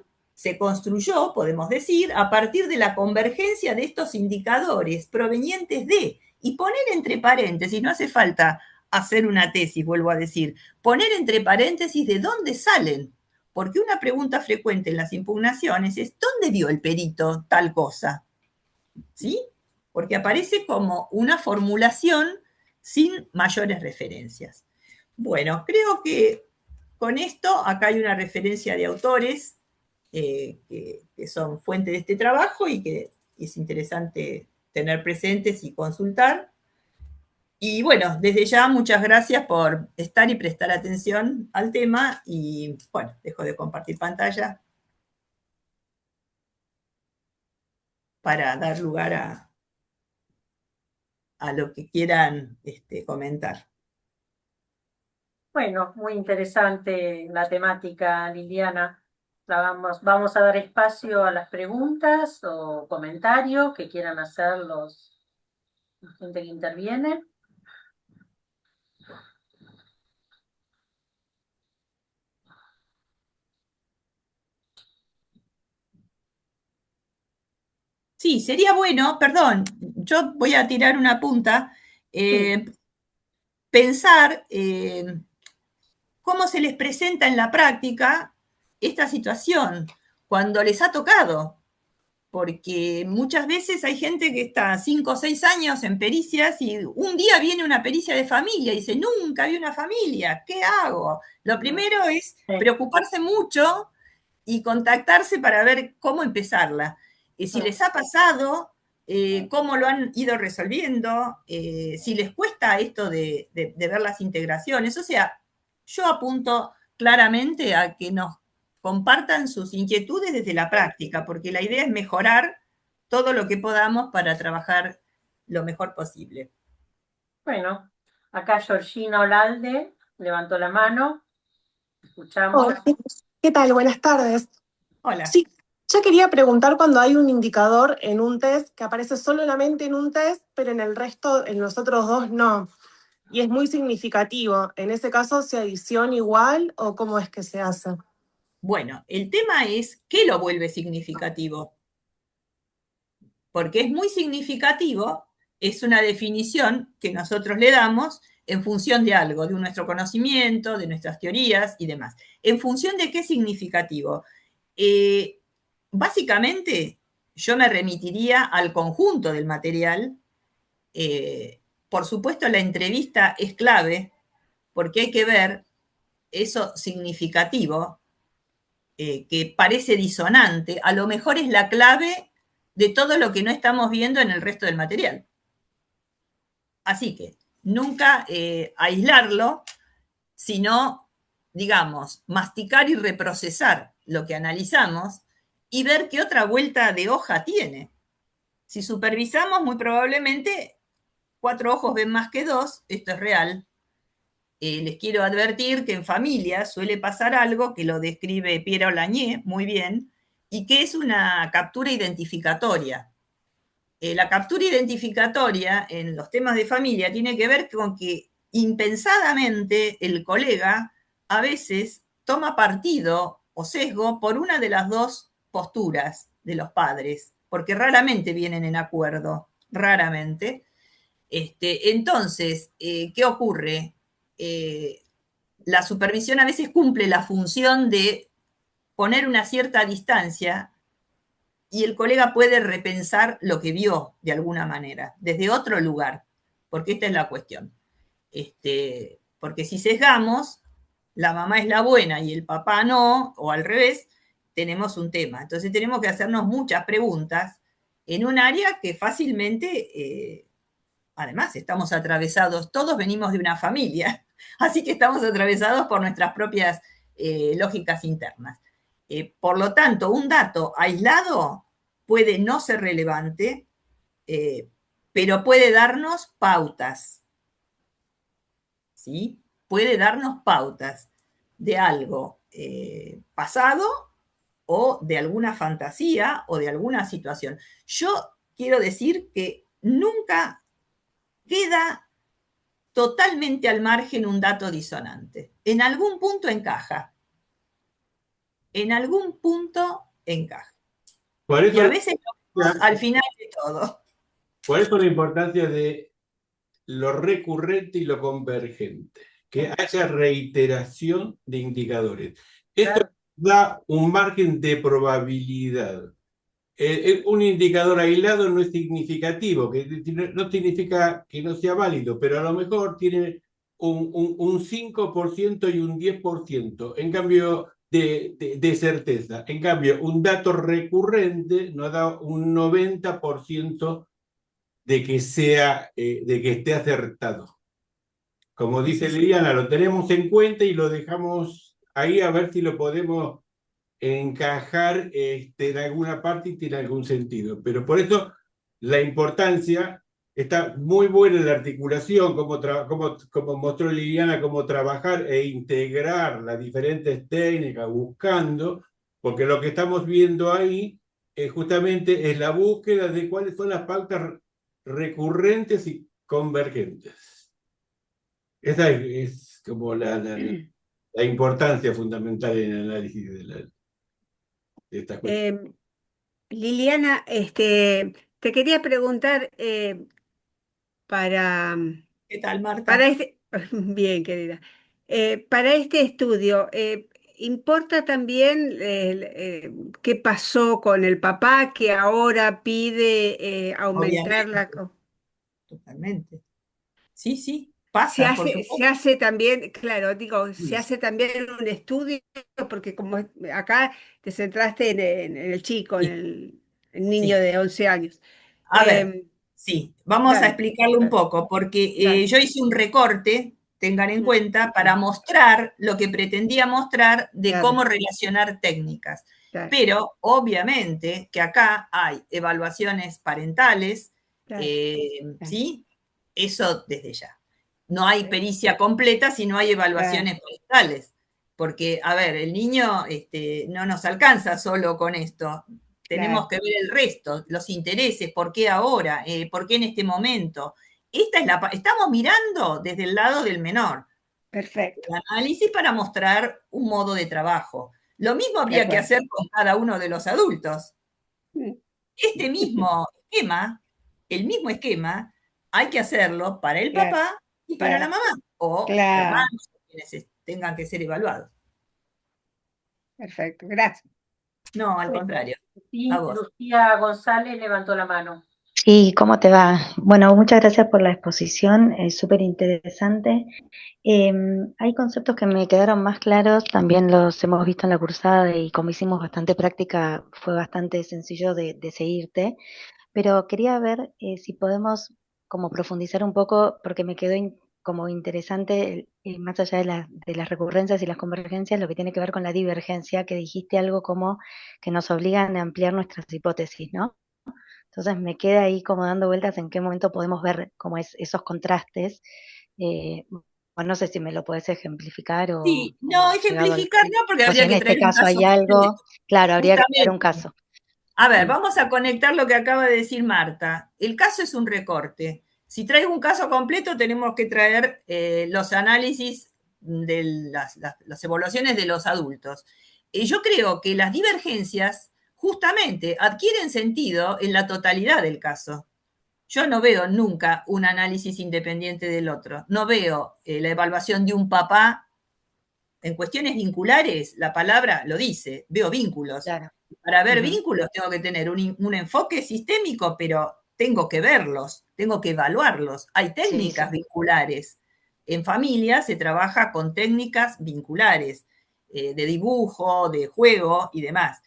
se construyó, podemos decir, a partir de la convergencia de estos indicadores provenientes de, y poner entre paréntesis, no hace falta hacer una tesis, vuelvo a decir, poner entre paréntesis de dónde salen, porque una pregunta frecuente en las impugnaciones es, ¿dónde vio el perito tal cosa? ¿Sí? Porque aparece como una formulación sin mayores referencias. Bueno, creo que con esto, acá hay una referencia de autores que son fuente de este trabajo y que es interesante tener presentes y consultar. Y bueno, desde ya muchas gracias por estar y prestar atención al tema y bueno, dejo de compartir pantalla para dar lugar a lo que quieran comentar. Bueno, muy interesante la temática, Liliana. Vamos a dar espacio a las preguntas o comentarios que quieran hacer la gente que interviene. Sí, sería bueno, perdón, yo voy a tirar una punta, pensar cómo se les presenta en la práctica esta situación cuando les ha tocado, porque muchas veces hay gente que está 5 o 6 años en pericias y un día viene una pericia de familia y dice, nunca vi una familia, ¿qué hago? Lo primero es preocuparse mucho y contactarse para ver cómo empezarla. Si les ha pasado, cómo lo han ido resolviendo, si les cuesta esto de ver las integraciones. O sea, yo apunto claramente a que nos compartan sus inquietudes desde la práctica, porque la idea es mejorar todo lo que podamos para trabajar lo mejor posible. Bueno, acá Georgina Olalde levantó la mano. Escuchamos. Hola, ¿qué tal? Buenas tardes. Hola. Sí, yo quería preguntar cuando hay un indicador en un test que aparece solamente en un test, pero en el resto, en los otros dos no. Y es muy significativo. En ese caso, ¿se adiciona igual o cómo es que se hace? Bueno, el tema es ¿qué lo vuelve significativo? Porque es muy significativo, es una definición que nosotros le damos en función de algo, de nuestro conocimiento, de nuestras teorías y demás. ¿En función de qué es significativo? Básicamente, yo me remitiría al conjunto del material. Por supuesto, la entrevista es clave porque hay que ver eso significativo, que parece disonante, a lo mejor es la clave de todo lo que no estamos viendo en el resto del material. Así que nunca aislarlo, sino, digamos, masticar y reprocesar lo que analizamos y ver qué otra vuelta de hoja tiene. Si supervisamos, muy probablemente 4 ojos ven más que 2, esto es real. Les quiero advertir que en familia suele pasar algo que lo describe Pierre Olagné muy bien, y que es una captura identificatoria. La captura identificatoria en los temas de familia tiene que ver con que impensadamente el colega a veces toma partido o sesgo por una de las dos posturas de los padres, porque raramente vienen en acuerdo, raramente. Entonces, ¿qué ocurre? La supervisión a veces cumple la función de poner una cierta distancia y el colega puede repensar lo que vio de alguna manera, desde otro lugar, porque esta es la cuestión. Porque si sesgamos, la mamá es la buena y el papá no, o al revés, tenemos un tema. Entonces tenemos que hacernos muchas preguntas en un área que fácilmente, además, estamos atravesados, todos venimos de una familia, así que estamos atravesados por nuestras propias lógicas internas. Por lo tanto, un dato aislado puede no ser relevante, pero puede darnos pautas, ¿sí? Puede darnos pautas de algo pasado o de alguna fantasía o de alguna situación. Yo quiero decir que nunca queda totalmente al margen un dato disonante. En algún punto encaja. En algún punto encaje. Por Y a eso, veces lo vemos al final de todo. por eso la importancia de lo recurrente y lo convergente, que haya reiteración de indicadores. Esto Claro. da un margen de probabilidad. Un indicador aislado no es significativo, que no significa que no sea válido, pero a lo mejor tiene un 5% y un 10%, en cambio, de certeza. En cambio, un dato recurrente nos da un 90% de de que esté acertado. Como dice Liliana, lo tenemos en cuenta y lo dejamos ahí a ver si lo podemos encajar en alguna parte y tiene algún sentido. Pero por eso la importancia, está muy buena en la articulación, como mostró Liliana, cómo trabajar e integrar las diferentes técnicas buscando, porque lo que estamos viendo ahí justamente es la búsqueda de cuáles son las pautas recurrentes y convergentes. Esa es como la importancia fundamental en el análisis de esta cuestión. Liliana, te quería preguntar para, ¿Qué tal, Marta? para este, bien, querida, para este estudio, ¿importa también qué pasó con el papá que ahora pide aumentar Obviamente, totalmente. Sí, sí, pasa, por se supuesto. hace también, claro, digo, se Sí, hace también un estudio, porque como acá te centraste en el chico, en sí, el niño sí. de 11 años. A ver, sí, vamos a Dale, explicarlo un dale, poco, porque dale. yo hice un recorte, tengan en cuenta, para mostrar lo que pretendía mostrar de Claro, cómo relacionar técnicas. claro, Pero obviamente que acá hay evaluaciones parentales, claro. ¿sí? Eso desde ya. No hay pericia completa si no hay evaluaciones parentales, porque, a ver, el niño no nos alcanza solo con esto. Tenemos que ver el resto, los intereses, por qué ahora, por qué en este momento. Estamos mirando desde el lado del menor. Perfecto. El análisis para mostrar un modo de trabajo. Lo mismo habría que hacer con cada uno de los adultos. Este mismo esquema, el mismo esquema, hay que hacerlo para el papá y para la mamá, o hermanos, quienes tengan que ser evaluados. Perfecto, gracias. No, al contrario. Sí, A vos. Lucía González levantó la mano. Sí, ¿cómo te va? Bueno, muchas gracias por la exposición, es súper interesante. Hay conceptos que me quedaron más claros, también los hemos visto en la cursada y como hicimos bastante práctica, fue bastante sencillo de seguirte, pero quería ver si podemos como profundizar un poco, porque me quedó como interesante, más allá de las recurrencias y las convergencias, lo que tiene que ver con la divergencia, que dijiste algo como que nos obligan a ampliar nuestras hipótesis, ¿no? Entonces me queda ahí como dando vueltas en qué momento podemos ver como esos contrastes. Bueno, no sé si me lo puedes ejemplificar Sí, no, o llegado al... ejemplificar no, porque O si habría en que este traer un caso caso hay algo, concreto. claro, habría que traer un Justamente. caso. A ver, vamos a conectar lo que acaba de decir Marta. El caso es un recorte. Si traigo un caso completo, tenemos que traer los análisis de las evaluaciones de los adultos. Yo creo que las divergencias justamente adquieren sentido en la totalidad del caso. Yo no veo nunca un análisis independiente del otro. No veo la evaluación de un papá. En cuestiones vinculares, la palabra lo dice, veo vínculos. Claro. Para ver vínculos tengo que tener un enfoque sistémico, pero tengo que verlos, tengo que evaluarlos. Hay técnicas vinculares. En familia se trabaja con técnicas vinculares, de dibujo, de juego y demás.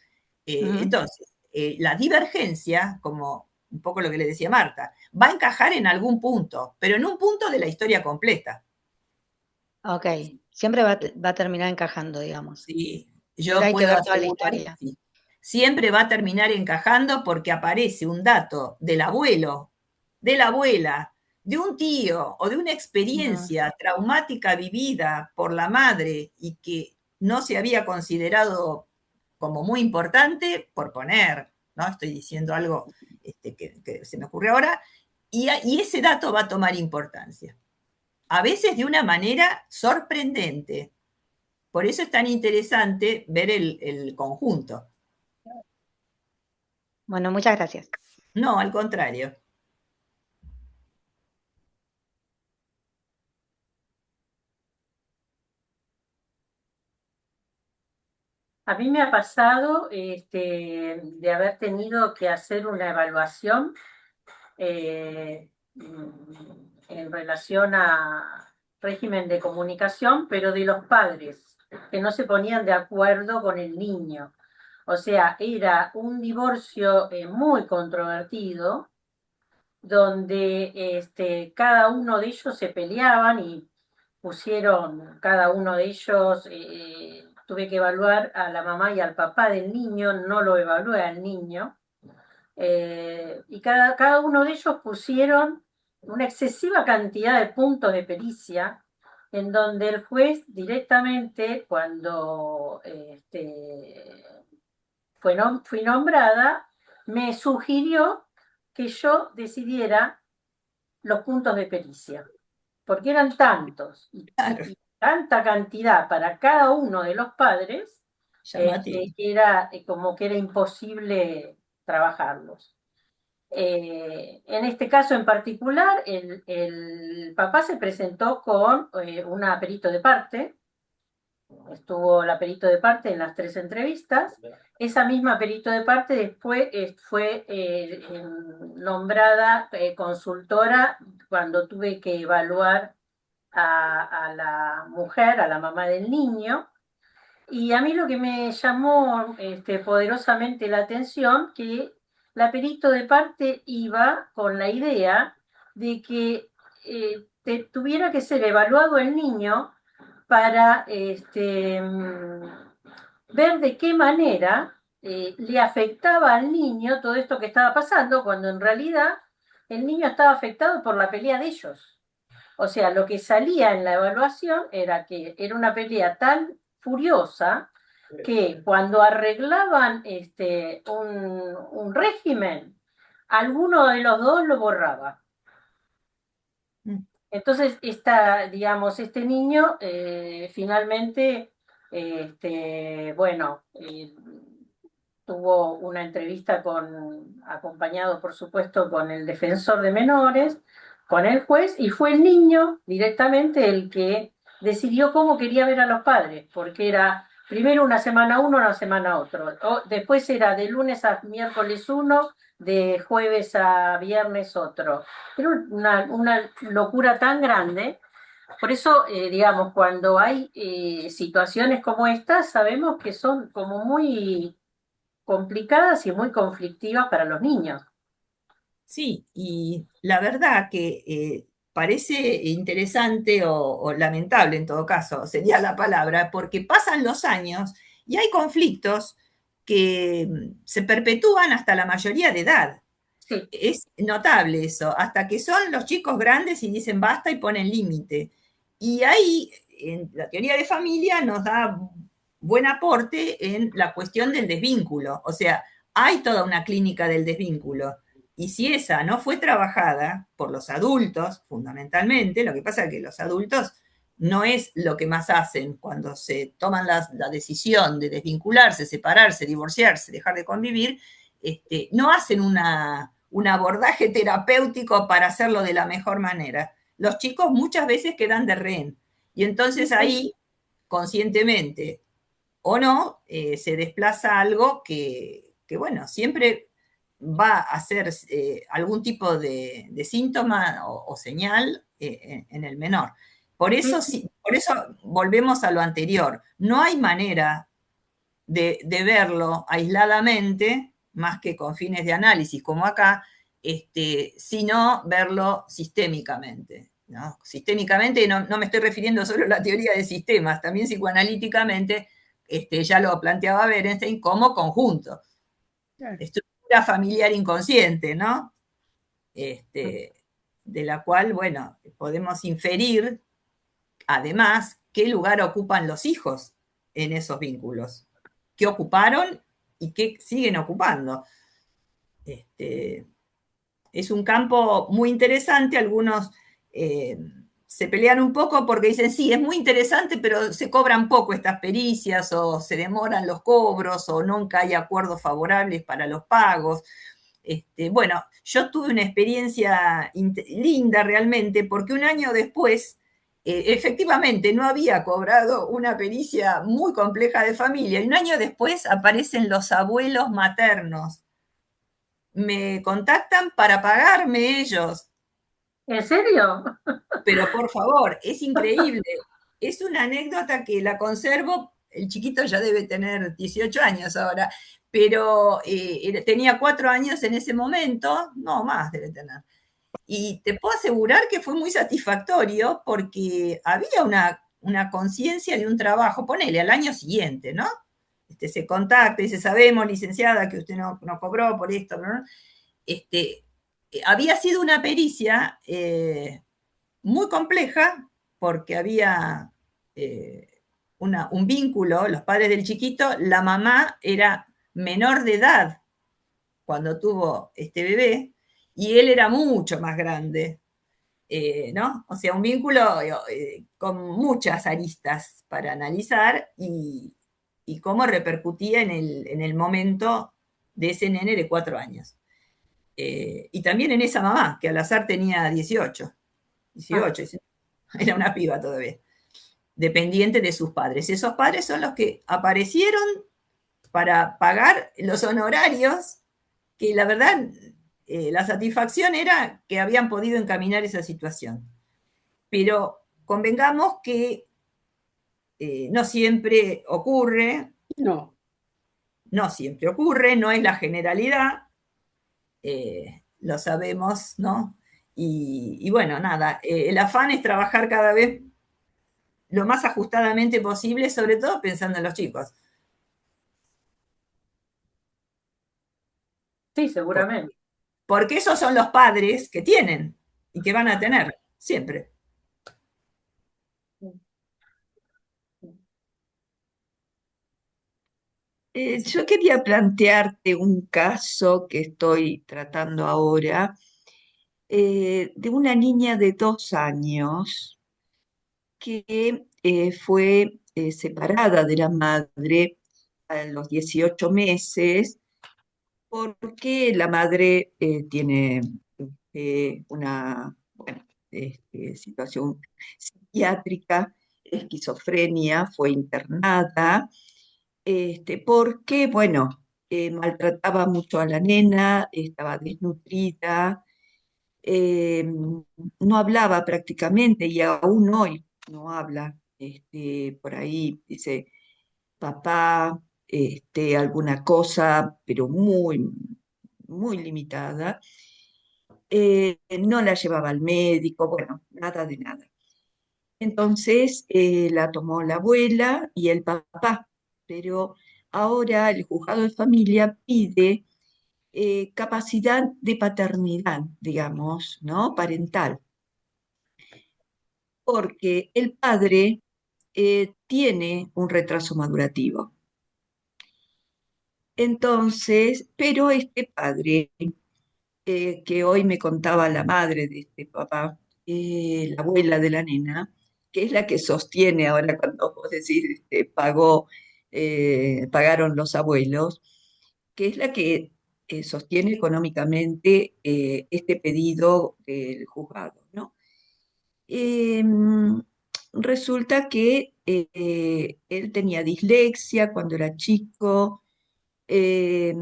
Entonces, la divergencia, como un poco lo que le decía Marta, va a encajar en algún punto, pero en un punto de la historia completa. Ok, siempre va a terminar encajando, digamos. Sí, Pero yo hay que puedo ver toda la asegurar historia. que sí. Siempre va a terminar encajando porque aparece un dato del abuelo, de la abuela, de un tío o de una experiencia traumática vivida por la madre y que no se había considerado como muy importante, por poner, ¿no? Estoy diciendo algo que se me ocurre ahora, y ese dato va a tomar importancia. A veces de una manera sorprendente. Por eso es tan interesante ver el conjunto. Bueno, muchas gracias. No, al contrario. A mí me ha pasado de haber tenido que hacer una evaluación en relación a régimen de comunicación, pero de los padres, que no se ponían de acuerdo con el niño. O sea, era un divorcio muy controvertido, donde cada uno de ellos se peleaban y pusieron, cada uno de ellos, tuve que evaluar a la mamá y al papá del niño, no lo evalué al niño, y cada uno de ellos pusieron una excesiva cantidad de puntos de pericia, en donde el juez directamente, cuando fui nombrada, me sugirió que yo decidiera los puntos de pericia, porque eran tantos Claro, y tanta cantidad para cada uno de los padres, llamativo. que era como que era imposible trabajarlos. En este caso en particular, el papá se presentó con una perito de parte, estuvo la perito de parte en las 3 entrevistas. Esa misma perito de parte después fue nombrada consultora cuando tuve que evaluar a la mujer, a la mamá del niño. Y a mí lo que me llamó poderosamente la atención, que la perito de parte iba con la idea de que tuviera que ser evaluado el niño para ver de qué manera le afectaba al niño todo esto que estaba pasando, cuando en realidad el niño estaba afectado por la pelea de ellos. O sea, lo que salía en la evaluación era que era una pelea tan furiosa que cuando arreglaban un régimen, alguno de los dos lo borraba. Entonces, digamos, este niño finalmente, bueno, tuvo una entrevista acompañado, por supuesto, con el defensor de menores, con el juez, y fue el niño directamente el que decidió cómo quería ver a los padres, porque era primero una semana uno, una semana otro, después era de lunes a miércoles uno, de jueves a viernes otro. Era una locura tan grande. Por eso, digamos, cuando hay situaciones como estas, sabemos que son como muy complicadas y muy conflictivas para los niños. Sí, y la verdad que parece interesante o lamentable en todo caso, sería la palabra, porque pasan los años y hay conflictos que se perpetúan hasta la mayoría de edad. Sí. Es notable eso, hasta que son los chicos grandes y dicen basta y ponen límite. Y ahí, en la teoría de familia, nos da buen aporte en la cuestión del desvínculo. O sea, hay toda una clínica del desvínculo. Y si esa no fue trabajada por los adultos, fundamentalmente, lo que pasa es que los adultos no es lo que más hacen cuando se toman la decisión de desvincularse, separarse, divorciarse, dejar de convivir, no hacen un abordaje terapéutico para hacerlo de la mejor manera. Los chicos muchas veces quedan de rehén. Y entonces ahí, conscientemente o no, se desplaza algo que, bueno, siempre va a ser algún tipo de síntoma o señal en el menor. Por eso volvemos a lo anterior. No hay manera de verlo aisladamente, más que con fines de análisis como acá, sino verlo sistémicamente. ¿No? Sistémicamente no me estoy refiriendo solo a la teoría de sistemas, también psicoanalíticamente, ya lo planteaba Berenstein como conjunto. Claro. Estructura familiar inconsciente, ¿no? De la cual, bueno, podemos inferir, además, qué lugar ocupan los hijos en esos vínculos, qué ocuparon y qué siguen ocupando. Es un campo muy interesante, algunos se pelean un poco porque dicen, sí, es muy interesante, pero se cobran poco estas pericias, o se demoran los cobros, o nunca hay acuerdos favorables para los pagos. Bueno, yo tuve una experiencia linda realmente, porque un año después, efectivamente, no había cobrado una pericia muy compleja de familia, y un año después aparecen los abuelos maternos. Me contactan para pagarme ellos. ¿En serio? Pero por favor, es increíble. Es una anécdota que la conservo. El chiquito ya debe tener 18 años ahora, pero tenía 4 años en ese momento, no más debe tener. Y te puedo asegurar que fue muy satisfactorio porque había una conciencia de un trabajo, ponele al año siguiente, ¿no? Se contacta y dice, sabemos, licenciada, que usted no cobró por esto, ¿no? Había sido una pericia muy compleja porque había un vínculo, los padres del chiquito, la mamá era menor de edad cuando tuvo este bebé y él era mucho más grande, ¿no? O sea, un vínculo con muchas aristas para analizar y cómo repercutía en el momento de ese nene de 4 años. Y también en esa mamá, que al azar tenía 18, 19, era una piba todavía, dependiente de sus padres. Esos padres son los que aparecieron para pagar los honorarios, que la verdad, la satisfacción era que habían podido encaminar esa situación. Pero convengamos que no siempre ocurre, No. no siempre ocurre, no es la generalidad, lo sabemos, ¿no? Y bueno, nada, el afán es trabajar cada vez lo más ajustadamente posible, sobre todo pensando en los chicos. Sí, seguramente. Porque esos son los padres que tienen y que van a tener siempre. Yo quería plantearte un caso que estoy tratando ahora, de una niña de 2 años que fue separada de la madre a los 18 meses porque la madre tiene una bueno, situación psiquiátrica, esquizofrenia, fue internada, porque, bueno, maltrataba mucho a la nena, estaba desnutrida, no hablaba prácticamente y aún hoy no habla. Por ahí dice papá, alguna cosa, pero muy, muy limitada. No la llevaba al médico, bueno, nada de nada. Entonces la tomó la abuela y el papá, pero ahora el juzgado de familia pide capacidad de paternidad, digamos, ¿no? Parental, porque el padre tiene un retraso madurativo. Entonces, pero este padre, que hoy me contaba la madre de este papá, la abuela de la nena, que es la que sostiene ahora cuando vos decís, pagaron los abuelos, que es la que sostiene económicamente este pedido del juzgado, ¿no? Resulta que él tenía dislexia cuando era chico, eh,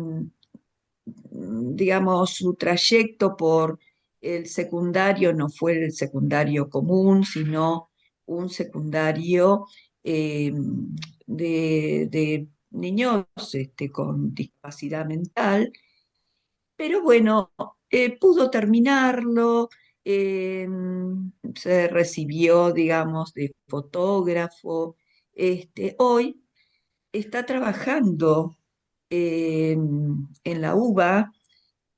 digamos, su trayecto por el secundario no fue el secundario común, sino un secundario eh, de niños con discapacidad mental, pero bueno, pudo terminarlo, eh, se recibió, digamos, de fotógrafo. Hoy está trabajando en la UBA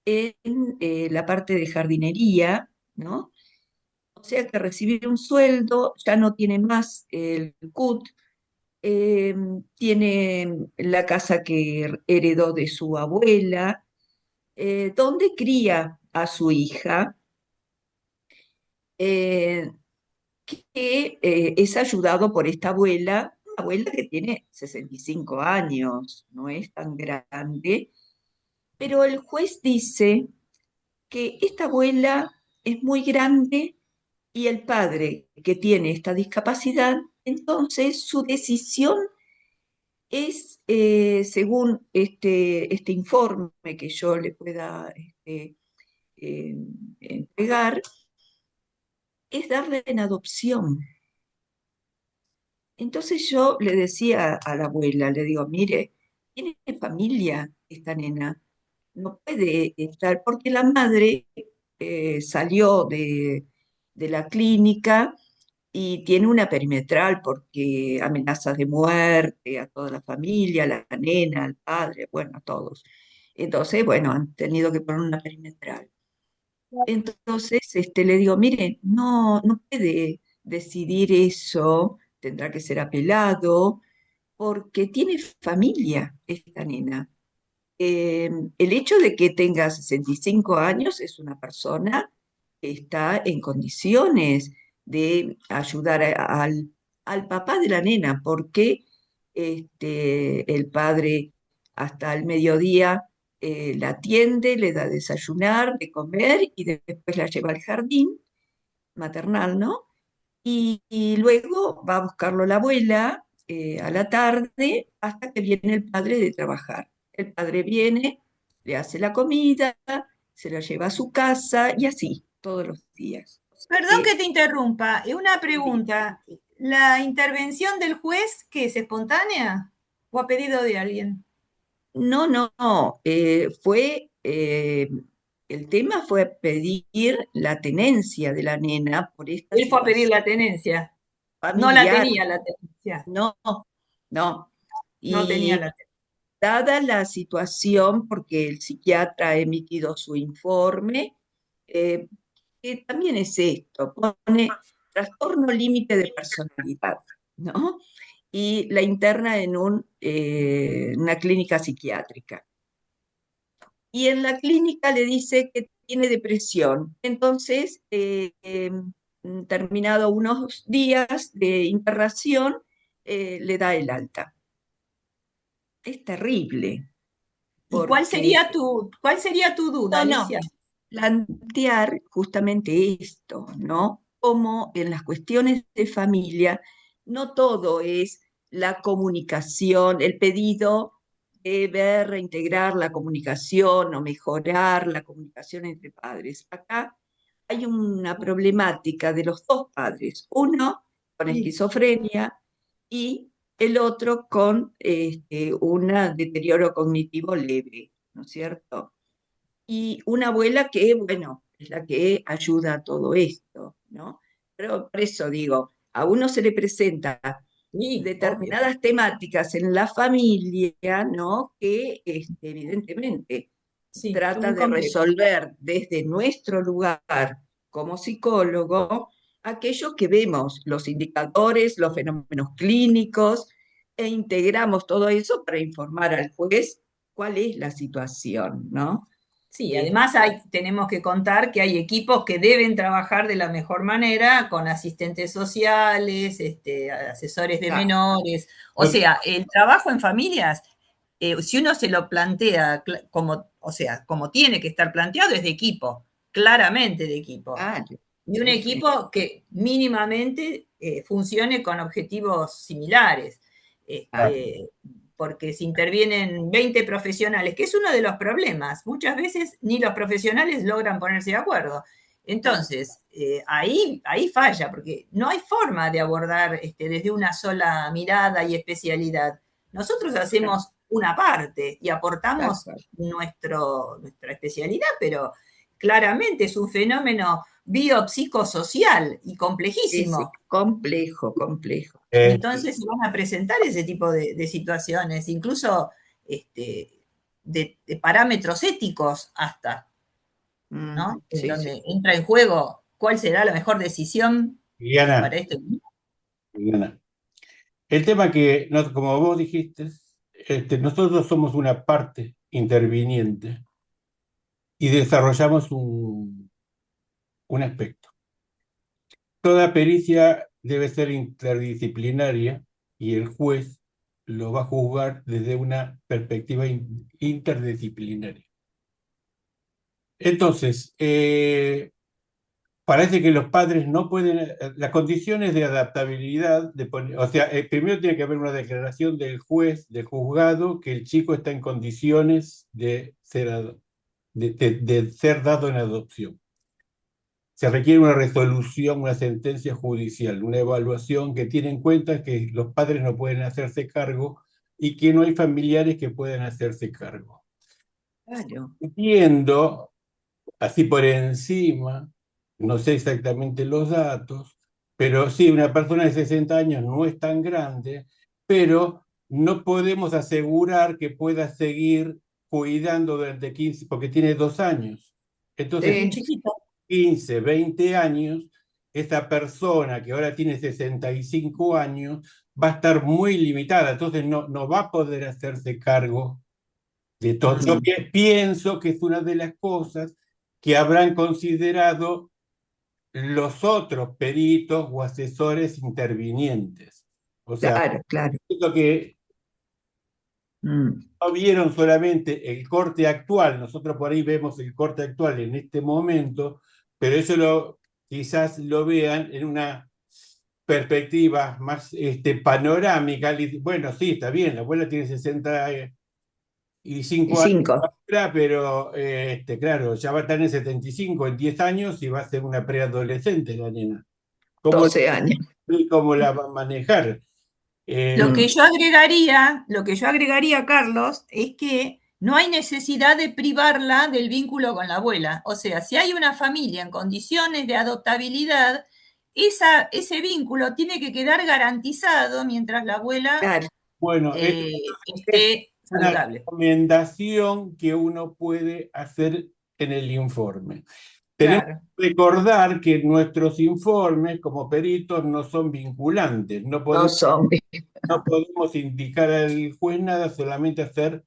en la parte de jardinería, ¿no? O sea que recibe un sueldo, ya no tiene más el CUT, eh, tiene la casa que heredó de su abuela, donde cría a su hija. Eh, que es ayudado por esta abuela, una abuela que tiene 65 años, no es tan grande, pero el juez dice que esta abuela es muy grande y el padre que tiene esta discapacidad, entonces su decisión es, según este informe que yo le pueda eh, entregar, es darle en adopción. Entonces yo le decía a la abuela, le digo, mire, tiene familia esta nena, no puede estar, porque la madre salió de la clínica y tiene una perimetral porque amenazas de muerte a toda la familia, a la nena, al padre, bueno, a todos. Entonces, bueno, han tenido que poner una perimetral. Entonces, le digo, mire, no puede decidir eso, tendrá que ser apelado, porque tiene familia esta nena. El hecho de que tenga 65 años es una persona que está en condiciones de ayudar al papá de la nena, porque el padre hasta el mediodía la atiende, le da desayunar, de comer y después la lleva al jardín maternal, ¿no? Y luego va a buscarlo la abuela a la tarde hasta que viene el padre de trabajar. El padre viene, le hace la comida, se la lleva a su casa y así, todos los días. O sea Perdón que te interrumpa, una pregunta. ¿La intervención del juez, qué es espontánea o a pedido de alguien? no, el tema fue pedir la tenencia de la nena por esta Él fue a pedir situación la tenencia. No la familiar. tenía la tenencia. No, no. No tenía Y la tenencia. dada la situación, porque el psiquiatra ha emitido su informe, eh, que también es esto, pone trastorno límite de personalidad, ¿no? Y la interna en una clínica psiquiátrica. Y en la clínica le dice que tiene depresión. Entonces, terminado unos días de internación, le da el alta. Es terrible, ¿Y cuál porque sería tu duda, no, Alicia? plantear justamente esto, ¿no? Como en las cuestiones de familia, no todo es la comunicación, el pedido de ver, reintegrar la comunicación o mejorar la comunicación entre padres. Acá hay una problemática de los dos padres, uno con esquizofrenia y el otro con un deterioro cognitivo leve, ¿no es cierto? Y una abuela que, bueno, es la que ayuda a todo esto, ¿no? Pero por eso digo, a uno se le presenta Sí, obvio. determinadas temáticas en la familia, ¿no? Que evidentemente Sí, son trata muy de complejos. resolver desde nuestro lugar como psicólogo aquello que vemos, los indicadores, los fenómenos clínicos, e integramos todo eso para informar al juez cuál es la situación, ¿no? Sí, además tenemos que contar que hay equipos que deben trabajar de la mejor manera con asistentes sociales, asesores de Claro. menores. O sea, el trabajo en familias, si uno se lo plantea como, o sea, como tiene que estar planteado, es de equipo, claramente de equipo. Claro, Y un sí, sí. equipo que mínimamente funcione con objetivos similares. Claro. Porque si intervienen 20 profesionales, que es uno de los problemas, muchas veces ni los profesionales logran ponerse de acuerdo. Entonces, ahí falla, porque no hay forma de abordar desde una sola mirada y especialidad. Nosotros hacemos una parte y aportamos nuestra especialidad, pero claramente es un fenómeno biopsicosocial y Sí, sí, complejísimo. complejo, complejo. Entonces se van a presentar ese tipo de situaciones, incluso de parámetros éticos hasta, ¿no? En Sí, sí. donde entra en juego cuál será la mejor decisión Liliana, para este. Liliana, el tema que, como vos dijiste, nosotros somos una parte interviniente y desarrollamos un aspecto. toda pericia debe ser interdisciplinaria y el juez lo va a juzgar desde una perspectiva interdisciplinaria. Entonces, parece que los padres no pueden, las condiciones de adaptabilidad, o sea, primero tiene que haber una declaración del juez, del juzgado, que el chico está en condiciones de ser, de ser dado en adopción. Se requiere una resolución, una sentencia judicial, una evaluación que tiene en cuenta que los padres no pueden hacerse cargo y que no hay familiares que puedan hacerse cargo. Claro. Entiendo, así por encima, no sé exactamente los datos, pero sí, una persona de 60 años no es tan grande, pero no podemos asegurar que pueda seguir cuidando durante 15, porque tiene 2 años. Entonces, Sí. Chiquito. 15, 20 años, esa persona que ahora tiene 65 años va a estar muy limitada, entonces no va a poder hacerse cargo de todo. Yo pienso que es una de las cosas que habrán considerado los otros peritos o asesores intervinientes. O sea, Claro, claro. lo que no vieron solamente el corte actual, nosotros por ahí vemos el corte actual en este momento, pero eso quizás lo vean en una perspectiva más panorámica. Bueno, sí, está bien, la abuela tiene 65 años, 5. pero claro, ya va a estar en 75 en 10 años y va a ser una preadolescente la nena. ¿Cómo, 12 años. cómo la va a manejar? Lo que yo agregaría, Carlos, es que no hay necesidad de privarla del vínculo con la abuela. O sea, si hay una familia en condiciones de adoptabilidad, ese vínculo tiene que quedar garantizado mientras la abuela Claro. Bueno, esté una saludable. recomendación que uno puede hacer en el informe. Tenemos Claro. que recordar que nuestros informes como peritos no son vinculantes, No son. no podemos indicar al juez nada, solamente hacer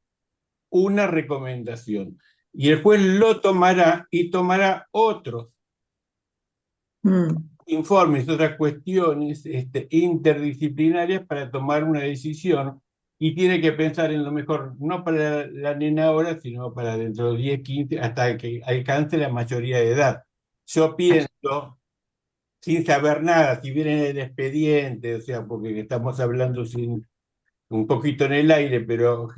una recomendación. Y el juez lo tomará y tomará otros informes, otras cuestiones interdisciplinarias para tomar una decisión y tiene que pensar en lo mejor, no para la nena ahora, sino para dentro de 10, 15, hasta que alcance la mayoría de edad. Yo pienso, sin saber nada, si viene el expediente, o sea, porque estamos hablando un poquito en el aire, pero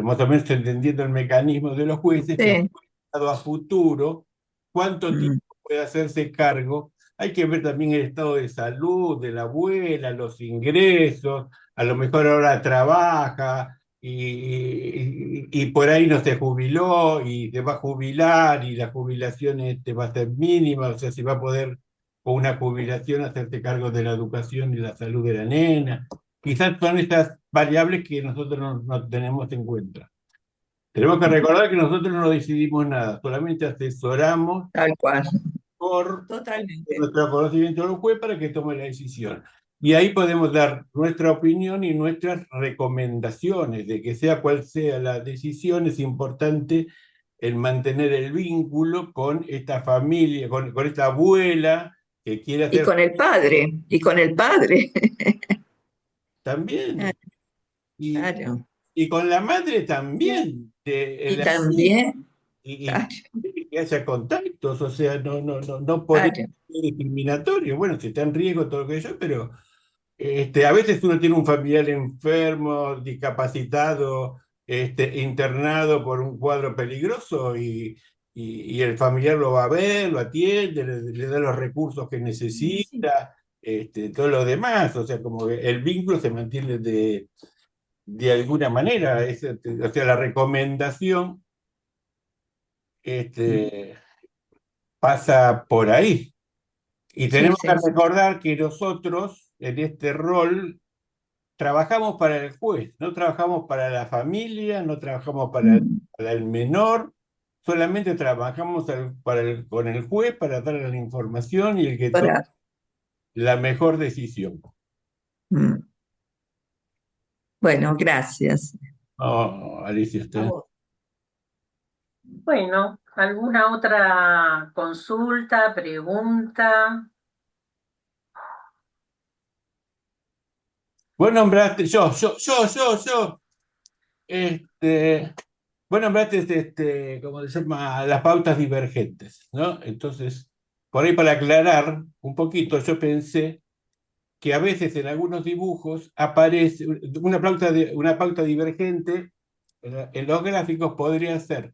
más o menos entendiendo el mecanismo de los jueces, que a futuro, cuánto tiempo puede hacerse cargo. Hay que ver también el estado de salud de la abuela, los ingresos, a lo mejor ahora trabaja y por ahí no se jubiló y se va a jubilar y la jubilación va a ser mínima, o sea, si va a poder con una jubilación hacerse cargo de la educación y la salud de la nena. Quizás son estas variables que nosotros no tenemos en cuenta. Tenemos que recordar que nosotros no decidimos nada, solamente asesoramos Tal cual. por Totalmente. nuestro conocimiento del juez para que tome la decisión. Y ahí podemos dar nuestra opinión y nuestras recomendaciones de que sea cual sea la decisión, es importante el mantener el vínculo con esta familia, con esta abuela que quiere Y hacer con el padre, y con el padre. también. Claro. Y con la madre también. Y también, Y claro, que haya contactos, o sea, no por eso claro. es discriminatorio. Bueno, si está en riesgo todo lo que yo, pero a veces uno tiene un familiar enfermo, discapacitado, internado por un cuadro peligroso y el familiar lo va a ver, lo atiende, le da los recursos que necesita, todo lo demás, o sea, como que el vínculo se mantiene de alguna manera, o sea, la recomendación pasa por ahí. Y Sí, tenemos sí, que sí. recordar que nosotros en este rol trabajamos para el juez, no trabajamos para la familia, no trabajamos para el menor, solamente trabajamos con el juez para darle la información y el que tome Para, la mejor decisión. bueno, gracias. Oh, Alicia, A usted. vos. Bueno, ¿alguna otra consulta, pregunta? Vos nombraste, yo. Vos nombraste, ¿cómo se llama? Las pautas divergentes, ¿no? Entonces, por ahí para aclarar un poquito, yo pensé que a veces en algunos dibujos aparece una pauta divergente en los gráficos podría ser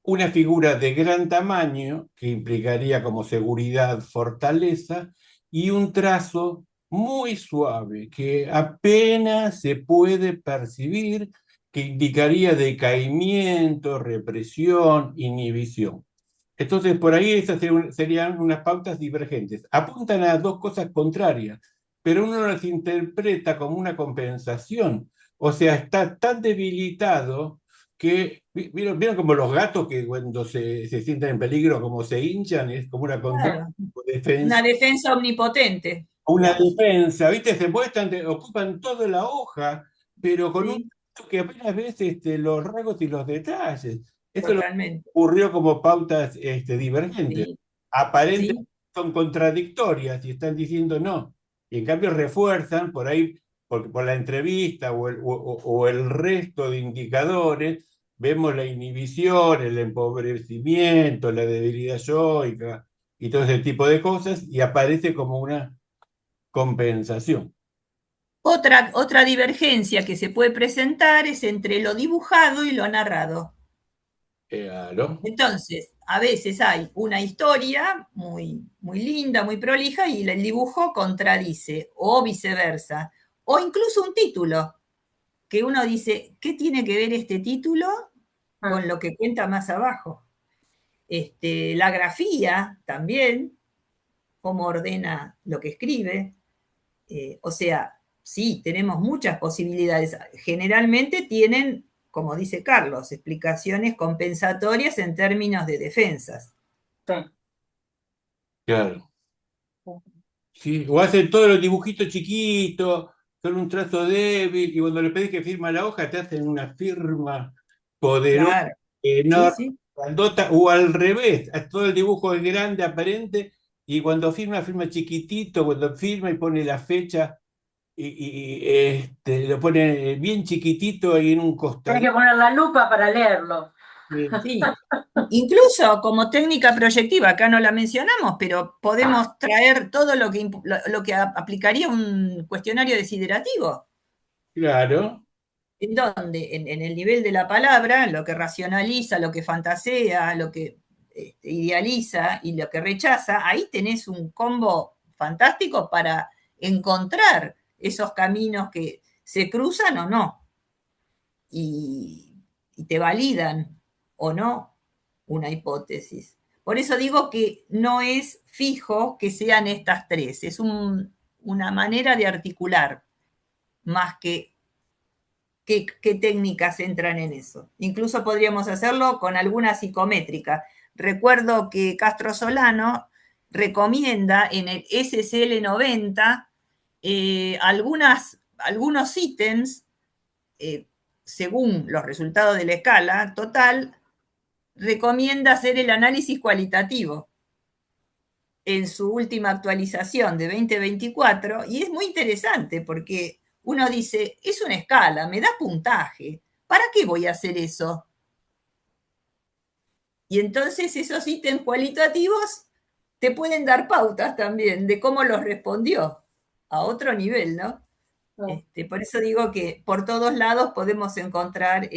una figura de gran tamaño, que implicaría como seguridad, fortaleza, y un trazo muy suave, que apenas se puede percibir, que indicaría decaimiento, represión, inhibición. Entonces, por ahí esas serían unas pautas divergentes. Apuntan a dos cosas contrarias, pero uno las interpreta como una compensación. O sea, está tan debilitado que, ¿vieron como los gatos que cuando se sienten en peligro, como se hinchan? Es como una conducta Claro, de una defensa. defensa omnipotente, Una digamos. defensa, ¿viste? Se muestran, ocupan toda la hoja, pero con un Sí, que apenas ves los rasgos y los detalles. Eso lo totalmente. ocurrió como pautas divergentes. Sí, Aparentemente sí, son contradictorias y están diciendo no. Y en cambio refuerzan por ahí, por la entrevista o el resto de indicadores, vemos la inhibición, el empobrecimiento, la debilidad yoica y todo ese tipo de cosas, y aparece como una compensación. otra divergencia que se puede presentar es entre lo dibujado y lo narrado. Claro, Entonces, a veces hay una historia muy, muy linda, muy prolija, y el dibujo contradice, o viceversa, o incluso un título, que uno dice, ¿qué tiene que ver este título con lo que cuenta más abajo? La grafía también, cómo ordena lo que escribe. O sea, sí, tenemos muchas posibilidades. Generalmente tienen, como dice Carlos, explicaciones compensatorias en términos de defensas. Sí. claro. Sí, o hacen todos los dibujitos chiquitos, con un trazo débil, y cuando le pedís que firma la hoja, te hacen una firma poderosa, Claro, sí, enorme, sí. grandota, o al revés, todo el dibujo es grande, aparente, y cuando firma, firma chiquitito, cuando firma y pone la fecha, lo pone bien chiquitito ahí en un Tienes que costadito. poner la lupa para leerlo. Sí. Incluso como técnica proyectiva, acá no la mencionamos, pero podemos traer todo lo que aplicaría un cuestionario desiderativo. Claro, ¿En dónde? En el nivel de la palabra, lo que racionaliza, lo que fantasea, lo que idealiza y lo que rechaza, ahí tenés un combo fantástico para encontrar esos caminos que se cruzan o no, y, y te validan o no una hipótesis. Por eso digo que no es fijo que sean estas tres, es una manera de articular más que qué técnicas entran en eso. Incluso podríamos hacerlo con alguna psicométrica. Recuerdo que Castro Solano recomienda en el SSL 90 algunos ítems, según los resultados de la escala total, recomienda hacer el análisis cualitativo en su última actualización de 2024, y es muy interesante porque uno dice, es una escala, me da puntaje, ¿para qué voy a hacer eso? Y entonces esos ítems cualitativos te pueden dar pautas también de cómo los respondió a otro nivel, ¿no? Por eso digo que por todos lados podemos encontrar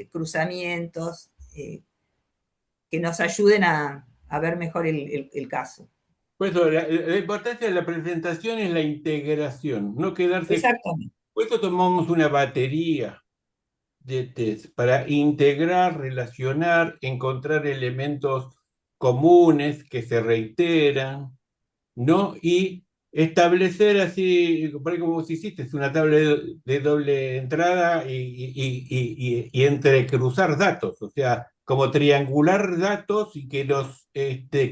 cruzamientos que nos ayuden a ver mejor el caso. por eso la importancia de la presentación es la integración, no quedarse. Exactamente. Por eso tomamos una batería de test para integrar, relacionar, encontrar elementos comunes que se reiteran, ¿no? Y establecer así, por ahí como vos hiciste, es una tabla de doble entrada y entrecruzar datos, o sea, como triangular datos y que los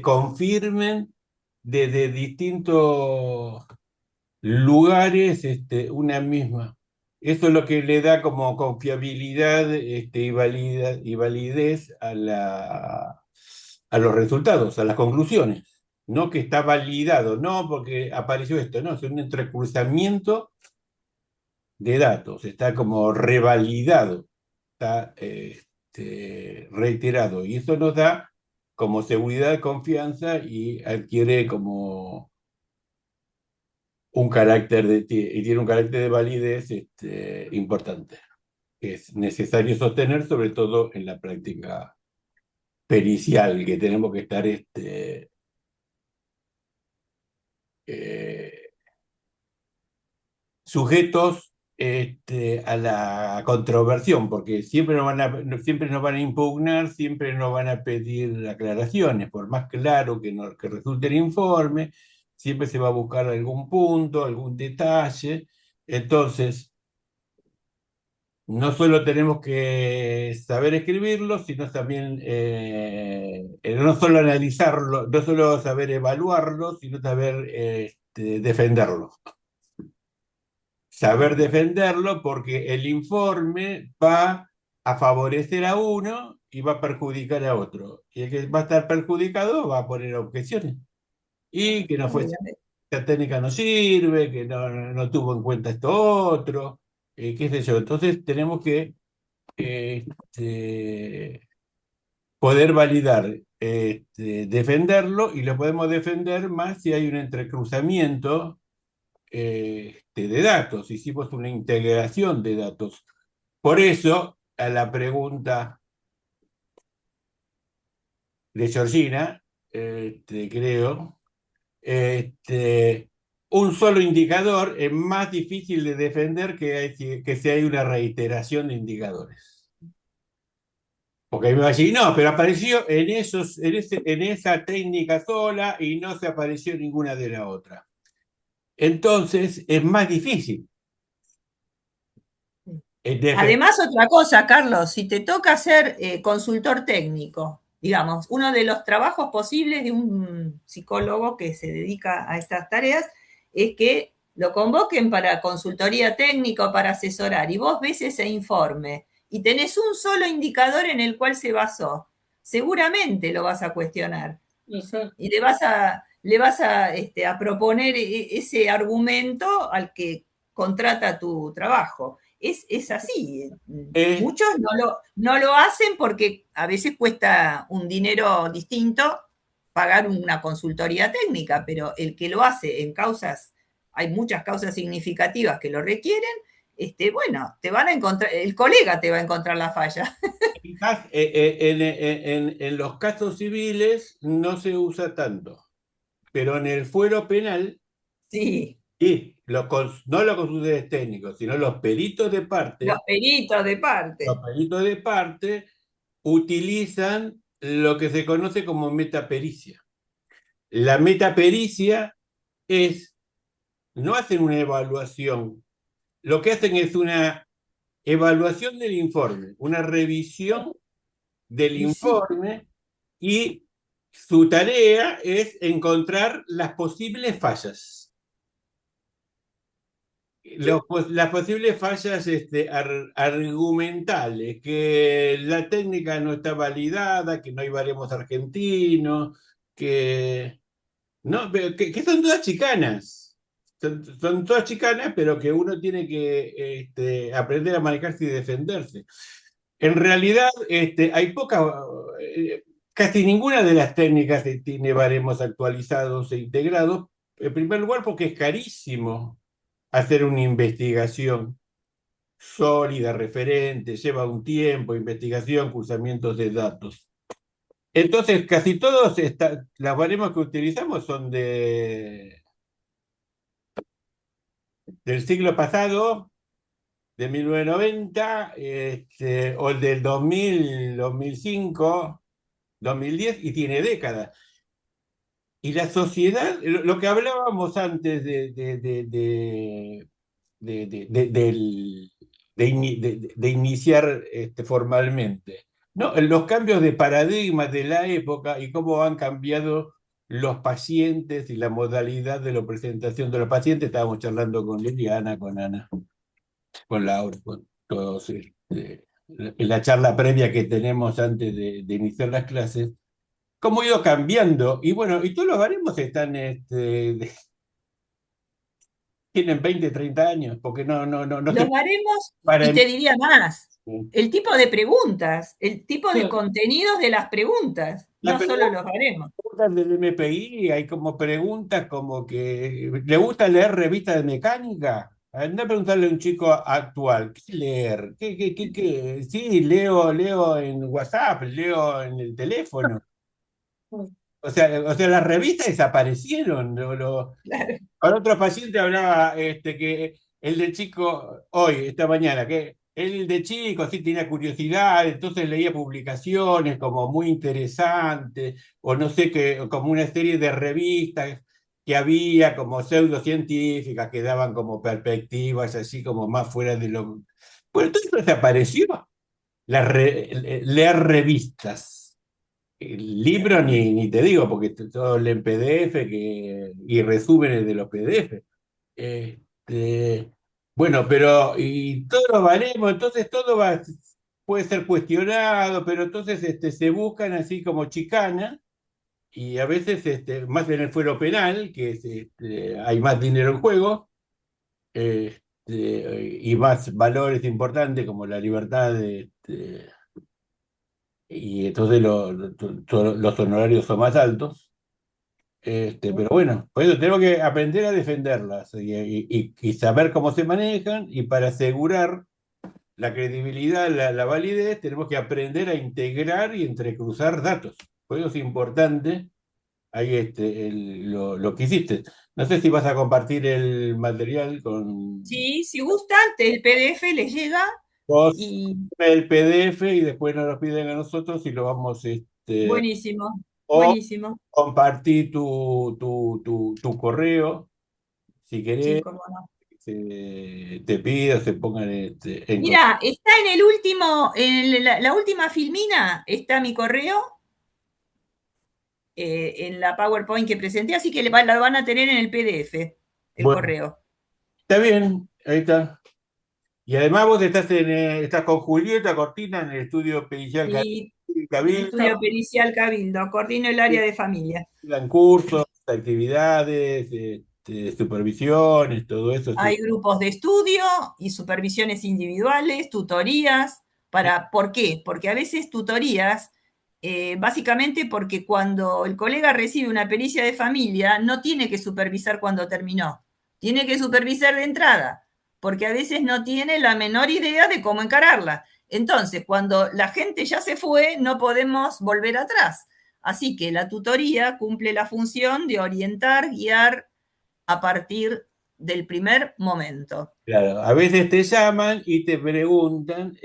confirmen desde distintos lugares una misma. Eso es lo que le da como confiabilidad y validez a los resultados, a las conclusiones. No que está validado, no porque apareció esto, no, es un entrecruzamiento de datos, está como revalidado, está reiterado, y eso nos da como seguridad, confianza y adquiere como un carácter y tiene un carácter de validez importante, que es necesario sostener, sobre todo en la práctica pericial, que tenemos que estar eh, sujetos a la controversión, porque siempre nos van a impugnar, siempre nos van a pedir aclaraciones, por más claro que resulte el informe, siempre se va a buscar algún punto, algún detalle. Entonces, no solo tenemos que saber escribirlo, sino también no solo analizarlo, no solo saber evaluarlo, sino saber defenderlo. Saber defenderlo porque el informe va a favorecer a uno y va a perjudicar a otro. Y el que va a estar perjudicado va a poner objeciones. Y que no fue, esta técnica no sirve, que no tuvo en cuenta esto otro, qué sé yo. Entonces tenemos que poder validar, defenderlo, y lo podemos defender más si hay un entrecruzamiento de datos. Hicimos una integración de datos. Por eso, a la pregunta de Georgina, creo, un solo indicador es más difícil de defender que si hay una reiteración de indicadores. Porque ahí me va a decir, no, pero apareció en esa técnica sola y no se apareció ninguna de la otra. Entonces, es más difícil. Además, otra cosa, Carlos, si te toca ser consultor técnico, digamos, uno de los trabajos posibles de un psicólogo que se dedica a estas tareas es que lo convoquen para consultoría técnica o para asesorar, y vos ves ese informe y tenés un solo indicador en el cual se basó, seguramente lo vas a cuestionar. Y le vas a proponer ese argumento al que contrata tu trabajo. Es así. Muchos no lo hacen porque a veces cuesta un dinero distinto pagar una consultoría técnica, pero el que lo hace en causas, hay muchas causas significativas que lo requieren, bueno, te van a encontrar, el colega te va a encontrar la falla. Quizás en los casos civiles no se usa tanto, pero en el fuero penal, sí. Y no los consultores técnicos, sino los peritos de parte. Los peritos de parte. Los peritos de parte utilizan lo que se conoce como metapericia. La metapericia no hacen una evaluación, lo que hacen es una evaluación del informe, una revisión del informe, y su tarea es encontrar las posibles fallas. Las posibles fallas argumentales, que la técnica no está validada, que no hay baremos argentinos, que son todas chicanas. Son todas chicanas, pero que uno tiene que aprender a manejarse y defenderse. En realidad, hay casi ninguna de las técnicas tiene baremos actualizados e integrados. En primer lugar, porque es carísimo hacer una investigación sólida, referente, lleva un tiempo, investigación, cruzamientos de datos. Entonces, casi todos las baremos que utilizamos son del siglo pasado, de 1990, o del 2000, 2005, 2010, y tiene décadas. Y la sociedad, lo que hablábamos antes de iniciar formalmente, ¿no? Los cambios de paradigma de la época y cómo han cambiado los pacientes y la modalidad de la presentación de los pacientes. Estábamos charlando con Liliana, con Ana, con Laura, con todos, en la charla previa que tenemos antes de iniciar las clases, cómo ha ido cambiando. Y bueno, y todos los baremos están tienen 20, 30 años, porque no Los se baremos, para y te diría más, sí. el tipo de preguntas, el tipo de contenidos de las preguntas, La no solo los baremos. preguntas del MPI, hay como preguntas como que ¿le gusta leer revistas de mecánica? Anda a preguntarle a un chico actual, ¿qué es leer? ¿Qué? Sí, leo en WhatsApp, leo en el teléfono. O sea, las revistas desaparecieron. Claro. Con otro paciente hablaba que el de chico, hoy, esta mañana, que el de chico sí tenía curiosidad, entonces leía publicaciones como muy interesantes, o no sé, como una serie de revistas que había como pseudocientíficas que daban como perspectivas así como más fuera de lo... Bueno, entonces desapareció leer revistas. El libro ni te digo, porque todo leen PDF y resúmenes de los PDF. Este, bueno, pero y todo lo valemos, entonces puede ser cuestionado, pero entonces se buscan así como chicana y a veces más en el fuero penal, que hay más dinero en juego y más valores importantes como la libertad y entonces los honorarios son más altos. Pero bueno, por eso tenemos que aprender a defenderlas y saber cómo se manejan y para asegurar la credibilidad, la validez, tenemos que aprender a integrar y entrecruzar datos. Por eso es importante ahí lo que hiciste. No sé si vas a compartir el material con Sí, si gustan, el PDF les llega vos, y el PDF y después nos lo piden a nosotros y lo vamos, buenísimo, o buenísimo. compartir tu correo si Sí, querés. cómo no. Te pido, se pongan en contacto. Mira, está en el último, en la última filmina, está mi correo, en la PowerPoint que presenté, así que la van a tener en el PDF, el Bueno, correo. está bien, ahí está. Y además vos estás con Julieta Cortina en el estudio pericial Sí, en el estudio Cabildo, pericial Cabildo, coordino el área de familia. dan cursos, actividades, supervisiones, todo eso. Hay grupos de estudio y supervisiones individuales, tutorías. ¿Por qué? Porque a veces tutorías, básicamente porque cuando el colega recibe una pericia de familia, no tiene que supervisar cuando terminó, tiene que supervisar de entrada, porque a veces no tiene la menor idea de cómo encararla. Entonces, cuando la gente ya se fue, no podemos volver atrás. Así que la tutoría cumple la función de orientar, guiar a partir del primer momento. Claro, a veces te llaman y te preguntan,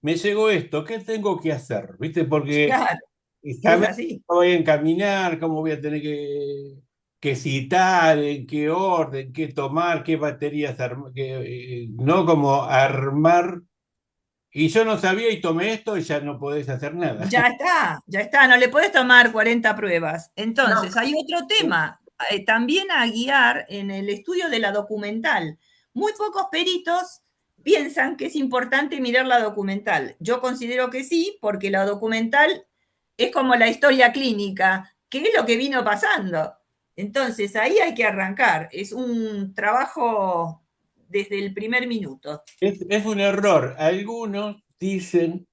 me llegó esto, ¿qué tengo que hacer? ¿Viste? Porque Claro, es saber así. cómo voy a encaminar, cómo voy a tener que citar, en qué orden, qué tomar, qué baterías armar, no como armar. Y yo no sabía y tomé esto y ya no podés hacer nada. Ya está, no le puedes tomar 40 pruebas. Entonces, No, hay otro tema, también a guiar en el estudio de la documental. Muy pocos peritos piensan que es importante mirar la documental. Yo considero que sí, porque la documental es como la historia clínica, qué es lo que vino pasando. Entonces, ahí hay que arrancar. Es un trabajo desde el primer minuto. Es un error. Algunos dicen,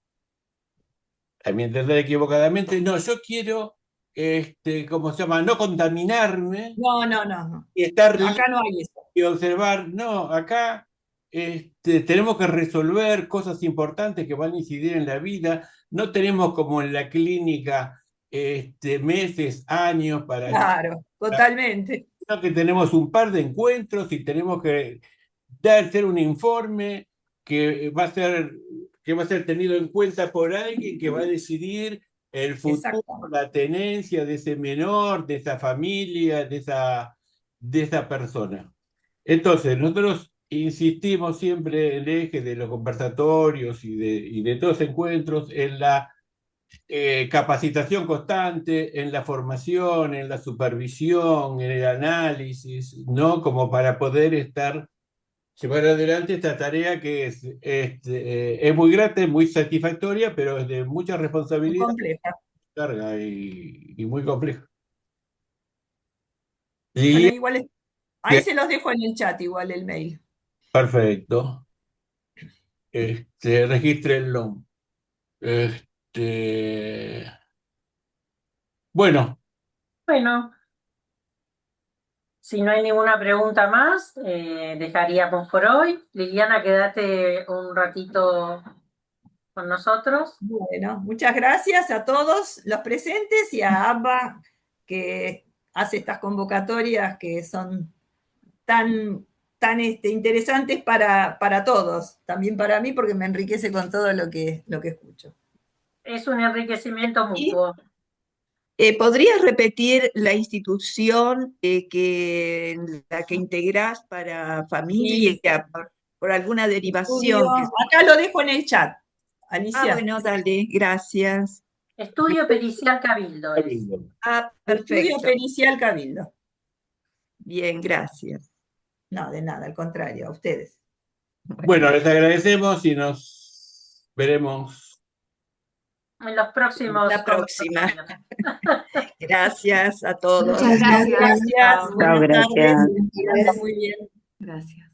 a mi entender equivocadamente, no, yo quiero, ¿cómo se llama? No contaminarme No, no, no, no. y estar Acá no hay eso. y observar. No, acá tenemos que resolver cosas importantes que van a incidir en la vida. No tenemos como en la clínica meses, años para Claro, totalmente. sino que tenemos un par de encuentros y tenemos que hacer un informe que va a ser tenido en cuenta por alguien que va a decidir el futuro, Exactamente. la tenencia de ese menor, de esa familia, de esa persona. Entonces, nosotros insistimos siempre en el eje de los conversatorios y de todos los encuentros en la capacitación constante, en la formación, en la supervisión, en el análisis, ¿no? Como para poder llevar adelante esta tarea que es muy grata, es muy satisfactoria, pero es de mucha Muy responsabilidad, compleja. carga y muy compleja. Bueno, Lili, igual Ahí Bien, se los dejo en el chat igual el mail. perfecto. Regístrenlo. Bueno, Bueno, si no hay ninguna pregunta más, dejaríamos por hoy. Liliana, quédate un ratito con nosotros. Bueno, muchas gracias a todos los presentes y a AMBA que hace estas convocatorias que son tan interesantes para todos, también para mí porque me enriquece con todo lo que escucho. Es un enriquecimiento mutuo. ¿Podrías repetir la institución en la que integrás para familia, por alguna derivación? Acá lo dejo en el chat, Alicia. Bueno, dale, gracias. Estudio Pericial Cabildo. Perfecto. Estudio Pericial Cabildo. Bien, gracias. No, de nada, al contrario, a ustedes. Bueno, les agradecemos y nos veremos en los próximos. La próxima. Gracias a todos. Muchas gracias. Gracias. Chao, Buenas tardes. gracias. Muy bien. Gracias.